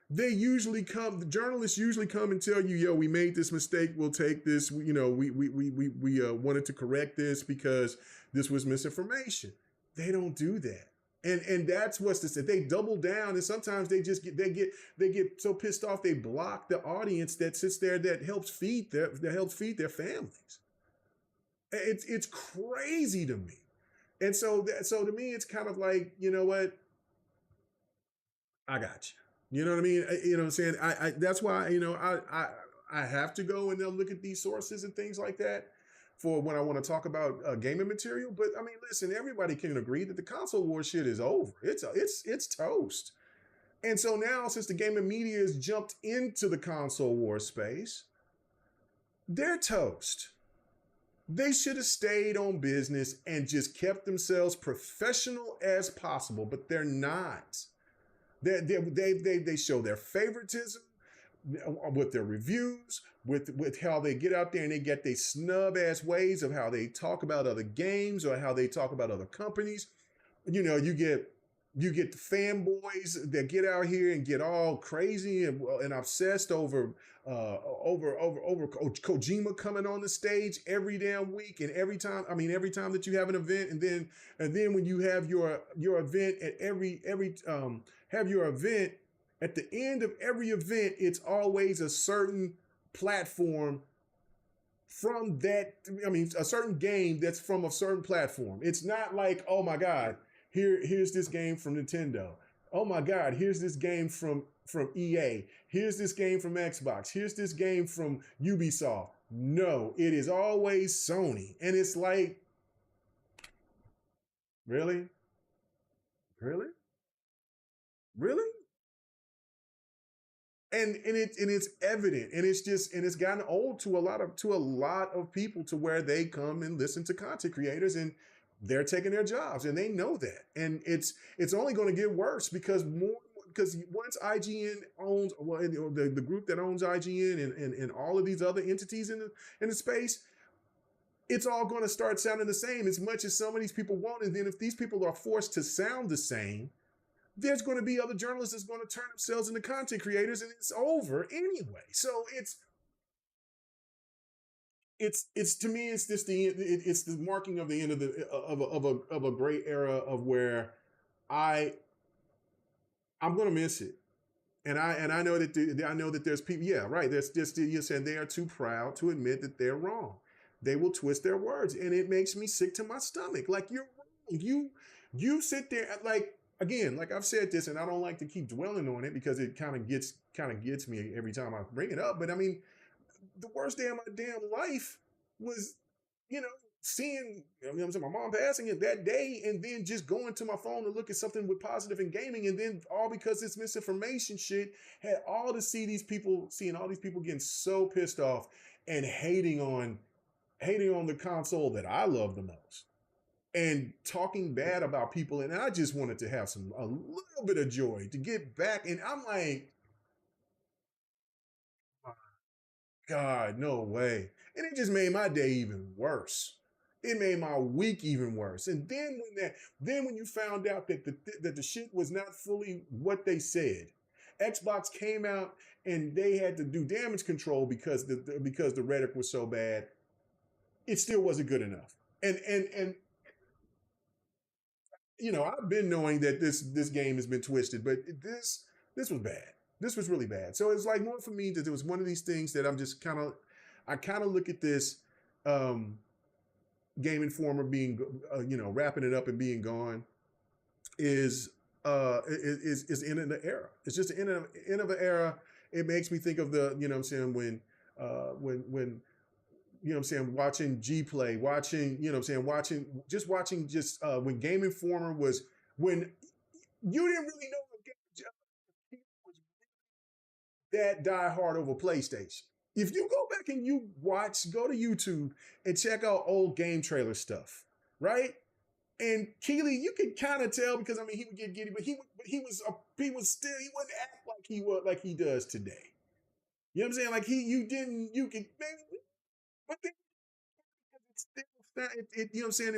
the journalists usually come and tell you, yo, we made this mistake. We'll take this. We wanted to correct this because this was misinformation. They don't do that. And that's what's this. They double down, and sometimes they get so pissed off they block the audience that sits there that helps feed their families. It's crazy to me. And so to me, it's kind of like, you know what? I got you. You know what I mean? You know what I'm saying? I that's why, I have to go and they'll look at these sources and things like that for when I want to talk about gaming material. But I mean, listen, everybody can agree that the console war shit is over. It's toast. And so now, since the gaming media has jumped into the console war space, they're toast. They should have stayed on business and just kept themselves professional as possible, but they're not. They show their favoritism with their reviews, with how they get out there and they get their snub ass ways of how they talk about other games or how they talk about other companies. You get the fanboys that get out here and get all crazy and obsessed over Kojima coming on the stage every damn week and every time that you have an event, and then when you have your event at at the end of every event, it's always a certain platform from that. I mean, a certain game that's from a certain platform. It's not like, oh my God, here's this game from Nintendo. oh my God, here's this game from EA. Here's this game from Xbox. Here's this game from Ubisoft. No, it is always Sony. And it's like, really? Really? Really? And it's evident, and it's just, and it's gotten old to a lot of people, to where they come and listen to content creators, and they're taking their jobs, and they know that, and it's only going to get worse, because once IGN owns, well, the group that owns IGN, and all of these other entities in the space, it's all going to start sounding the same, as much as some of these people want. And then if these people are forced to sound the same, there's going to be other journalists that's going to turn themselves into content creators, and it's over anyway. So it's to me, it's just it's the marking of the end of the of a great era, of where I I'm going to miss it. And I know I know that there's people, yeah, right, there's just, you said, they are too proud to admit that they're wrong. They will twist their words, and it makes me sick to my stomach. Like, you're wrong. You sit there, like, again, like I've said this, and I don't like to keep dwelling on it, because it kind of gets me every time I bring it up. But I mean, the worst day of my damn life was, you know, seeing, my mom passing it that day, and then just going to my phone to look at something with positive in gaming, and then all because this misinformation shit had all to seeing all these people getting so pissed off and hating on the console that I love the most, and talking bad about people. And I just wanted to have a little bit of joy to get back. And I'm like, God, no way. And it just made my day even worse. It made my week even worse. And then when you found out that the shit was not fully what they said, Xbox came out and they had to do damage control because the rhetoric was so bad. It still wasn't good enough. And I've been knowing that this game has been twisted, but this was bad. This was really bad. So it's like, more for me, that it was one of these things that I kind of look at this, um, Game Informer being, wrapping it up and being gone, is is the end of the era. It's just the end of an era. It makes me think of the, what I'm saying, when what I'm saying, watching G Play, watching, what I'm saying, watching just when Game Informer was, when you didn't really know if was that die hard over PlayStation. If you go back and go to YouTube and check out old game trailer stuff, right? And Keeley, you could kind of tell, because I mean, he would get giddy, but he was still, he wouldn't act like he does today. You know what I'm saying? Like, you could maybe, but then it's still, you know what I'm saying?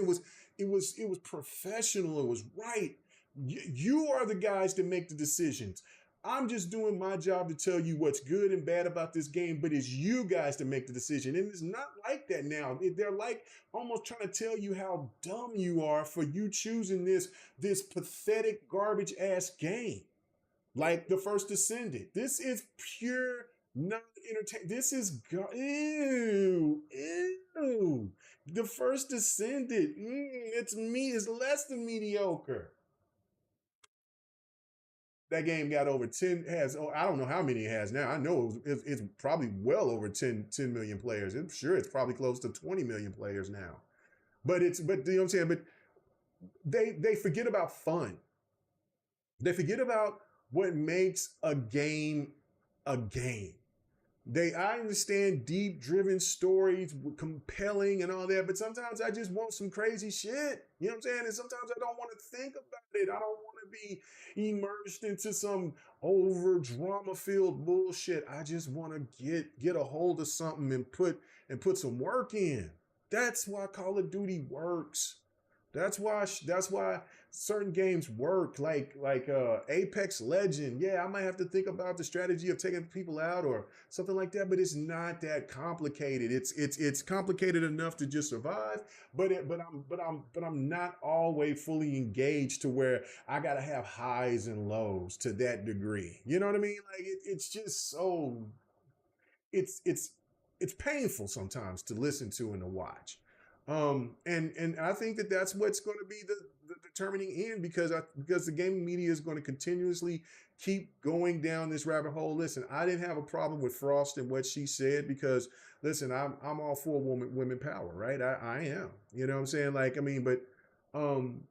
It was professional. It was right. You are the guys that make the decisions. I'm just doing my job to tell you what's good and bad about this game, but it's you guys to make the decision. And it's not like that now. They're like almost trying to tell you how dumb you are for you choosing this pathetic garbage ass game. Like the first Descendant. This is pure non entertainment. This is ew, ew. The first Descendant. It's less than mediocre. That game got over 10, has, oh, I don't know how many it has now. I know it's probably well over 10 million players. I'm sure it's probably close to 20 million players now. But you know what I'm saying? But they forget about fun. They forget about what makes a game a game. I understand deep driven stories, compelling and all that, but sometimes I just want some crazy shit. You know what I'm saying? And sometimes I don't want to think about it. I don't want to be immersed into some over drama filled bullshit. I just want to get a hold of something and put some work in. That's why Call of Duty works. That's why certain games work, like Apex Legend. Yeah, I might have to think about the strategy of taking people out or something like that, but it's not that complicated. It's complicated enough to just survive, but I'm not always fully engaged to where I gotta have highs and lows to that degree. You know what I mean? Like, it's just so, it's it's it's painful sometimes to listen to and to watch. And I think that that's what's going to be the determining end because the gaming media is going to continuously keep going down this rabbit hole. Listen, I didn't have a problem with Frost and what she said because listen, I'm all for women power, right? I am. You know what I'm saying? Like, I mean, um,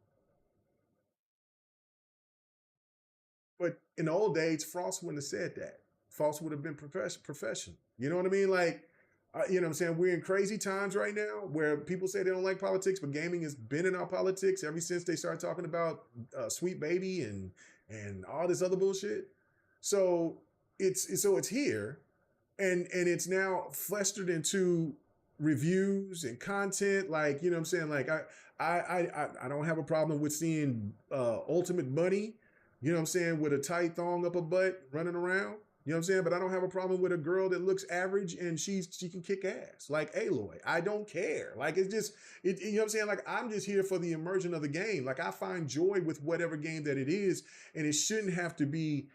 but in the old days, Frost wouldn't have said that. Frost would have been professional. You know what I mean? Like, you know what I'm saying? We're in crazy times right now where people say they don't like politics, but gaming has been in our politics ever since they started talking about Sweet Baby and all this other bullshit. So it's here, and it's now festered into reviews and content. Like, you know what I'm saying? Like, I don't have a problem with seeing Ultimate Bunny, you know what I'm saying, with a tight thong up a butt running around. You know what I'm saying? But I don't have a problem with a girl that looks average and she can kick ass like Aloy. I don't care. Like, it's just you know what I'm saying? Like, I'm just here for the immersion of the game. Like, I find joy with whatever game that it is, and it shouldn't have to be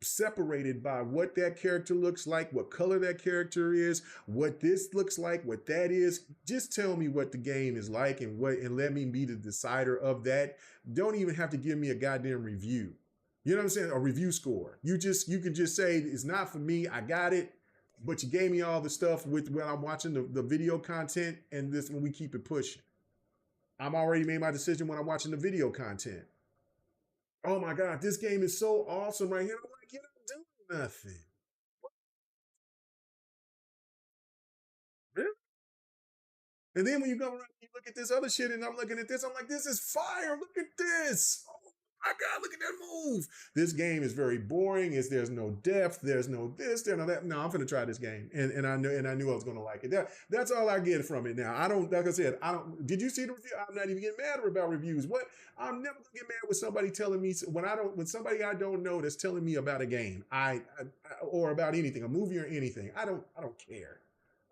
separated by what that character looks like, what color that character is, what this looks like, what that is. Just tell me what the game is like and let me be the decider of that. Don't even have to give me a goddamn review. You know what I'm saying? A review score. You can just say it's not for me. I got it, but you gave me all the stuff with when I'm watching the video content, and this when we keep it pushing. I'm already made my decision when I'm watching the video content. Oh my God, this game is so awesome right here. I'm like, you're not doing nothing. Really? And then when you go around and you look at this other shit, and I'm looking at this, I'm like, this is fire. Look at this. Oh my God, look at that move. This game is very boring. There's no depth, there's no this, there's no that. No, I'm gonna try this game. And I knew I was gonna like it. That's all I get from it now. I don't, like I said, I don't did you see the review? I'm not even getting mad about reviews. What I'm never gonna get mad with somebody telling me when somebody I don't know that's telling me about a game, or about anything, a movie or anything. I don't care.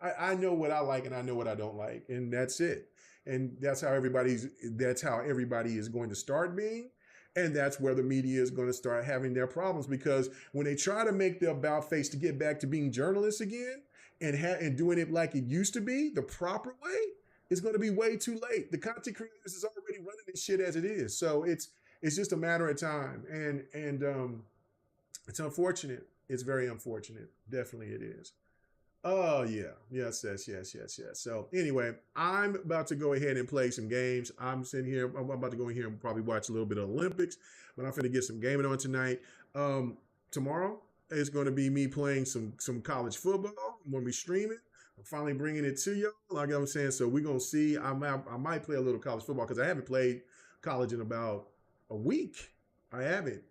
I know what I like and I know what I don't like, and that's it. And that's how everybody is going to start being. And that's where the media is going to start having their problems, because when they try to make the about face to get back to being journalists again and doing it like it used to be, the proper way, it's going to be way too late. The content creators is already running this shit as it is. So it's just a matter of time. And it's unfortunate. It's very unfortunate. Definitely it is. Oh yeah, yes. So anyway, I'm about to go ahead and play some games. I'm sitting here. I'm about to go in here and probably watch a little bit of Olympics, but I'm going to get some gaming on tonight. Tomorrow is going to be me playing some college football. I'm going to be streaming. I'm finally bringing it to y'all. Like I'm saying, so we're gonna see. I might play a little college football because I haven't played college in about a week. I haven't.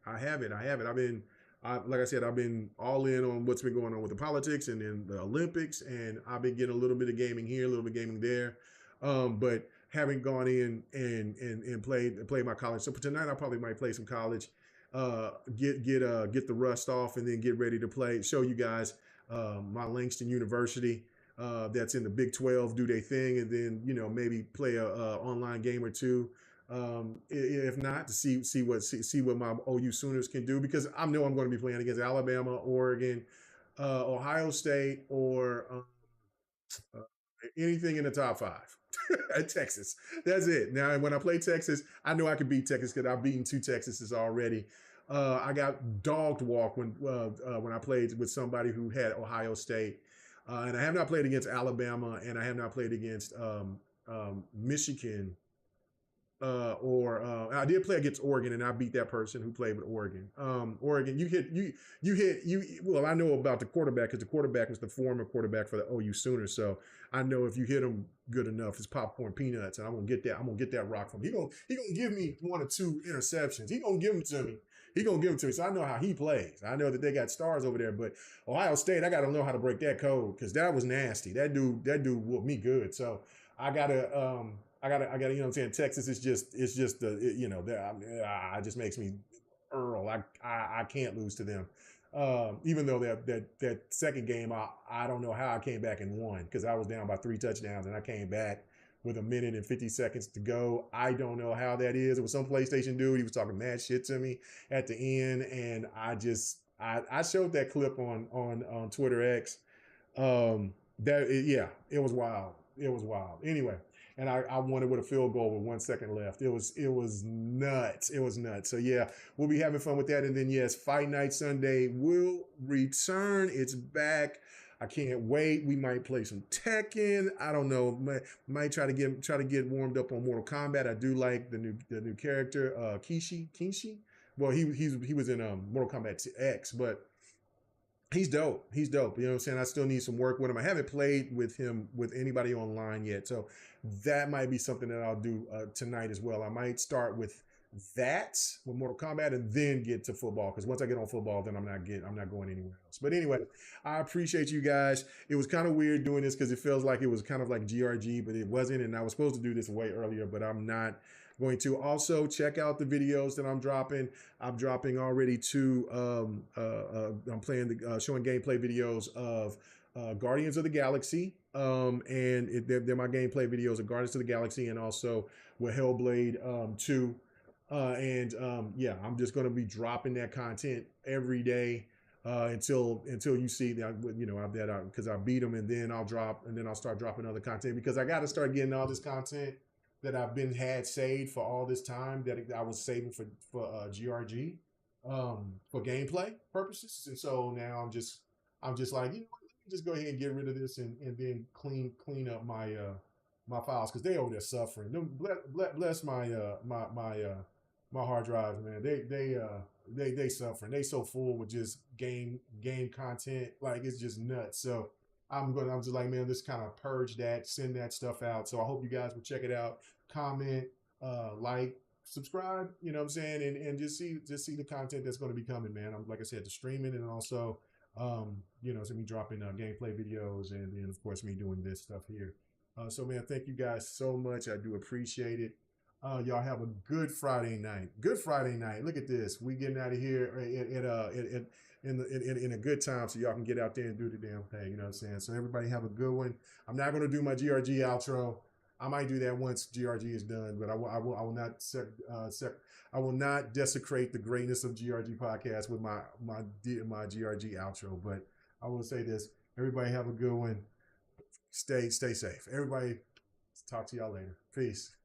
Like I said, I've been all in on what's been going on with the politics and then the Olympics, and I've been getting a little bit of gaming here, a little bit of gaming there, but haven't gone in and played my college. So for tonight, I probably might play some college, get the rust off, and then get ready to play. Show you guys my Langston University. That's in the Big 12, do their thing, and then maybe play a online game or two. If not, to see what my OU Sooners can do, because I know I'm going to be playing against Alabama, Oregon, Ohio State, or uh, anything in the top five. At Texas. That's it. Now, when I play Texas, I know I can beat Texas because I've beaten two Texases already. I got dogged walk when I played with somebody who had Ohio State, and I have not played against Alabama, and I have not played against Michigan. Or I did play against Oregon, and I beat that person who played with Oregon. Oregon, well, I know about the quarterback because the quarterback was the former quarterback for the OU Sooners. So I know if you hit him good enough, it's popcorn peanuts, and I'm gonna get that. I'm gonna get that rock from him. He gonna give me one or two interceptions. He gonna give them to me. He gonna give them to me. So I know how he plays. I know that they got stars over there, but Ohio State, I got to know how to break that code because that was nasty. That dude whooped me good. So I gotta. I gotta, you know what I'm saying? Texas is just the, it just makes me Earl. I can't lose to them. Even though that second game, I don't know how I came back and won because I was down by 3 touchdowns and I came back with 1 minute and 50 seconds to go. I don't know how that is. It was some PlayStation dude. He was talking mad shit to me at the end. And I showed that clip on Twitter X. It was wild. It was wild. Anyway. and I won it with a field goal with 1 second left. It was nuts. It was nuts. So yeah, we'll be having fun with that. And then yes, Fight Night Sunday will return. It's back. I can't wait. We might play some Tekken. I don't know. Might try to get warmed up on Mortal Kombat. I do like the new character, Kishi. Well, he was in Mortal Kombat X, but he's dope. He's dope. You know what I'm saying? I still need some work with him. I haven't played with him with anybody online yet, so that might be something that I'll do tonight as well. I might start with that with Mortal Kombat and then get to football, because once I get on football, then I'm not going anywhere else. But anyway, I appreciate you guys. It was kind of weird doing this because it feels like it was kind of like GRG, but it wasn't. And I was supposed to do this way earlier, but I'm not going to. Also, check out the videos that I'm dropping. I'm dropping already two. I'm playing showing gameplay videos of Guardians of the Galaxy, and they're my gameplay videos of Guardians of the Galaxy, and also with Hellblade 2. Yeah, I'm just going to be dropping that content every day until you see that, you know, because I beat them, and then I'll start dropping other content, because I got to start getting all this content that I've had saved for all this time that I was saving for GRG for gameplay purposes. And so now I'm just like, you know what, let me just go ahead and get rid of this and then clean up my my files, because they over there suffering. Bless my hard drives, man. They suffering. They so full with just game content, like it's just nuts. So I'm just like, man, just kind of purge that, send that stuff out. So I hope you guys will check it out, comment, like, subscribe, you know what I'm saying, and just see the content that's going to be coming, man. I'm, like I said, the streaming, and also you know, so me dropping gameplay videos, and then of course me doing this stuff here. So man, thank you guys so much. I do appreciate it. Y'all have a good Friday night. Good Friday night. Look at this. We getting out of here in a good time, so y'all can get out there and do the damn thing. You know what I'm saying? So everybody have a good one. I'm not going to do my GRG outro. I might do that once GRG is done, but I will not desecrate the greatness of GRG podcast with my GRG outro. But I will say this: everybody have a good one. Stay safe. Everybody, talk to y'all later. Peace.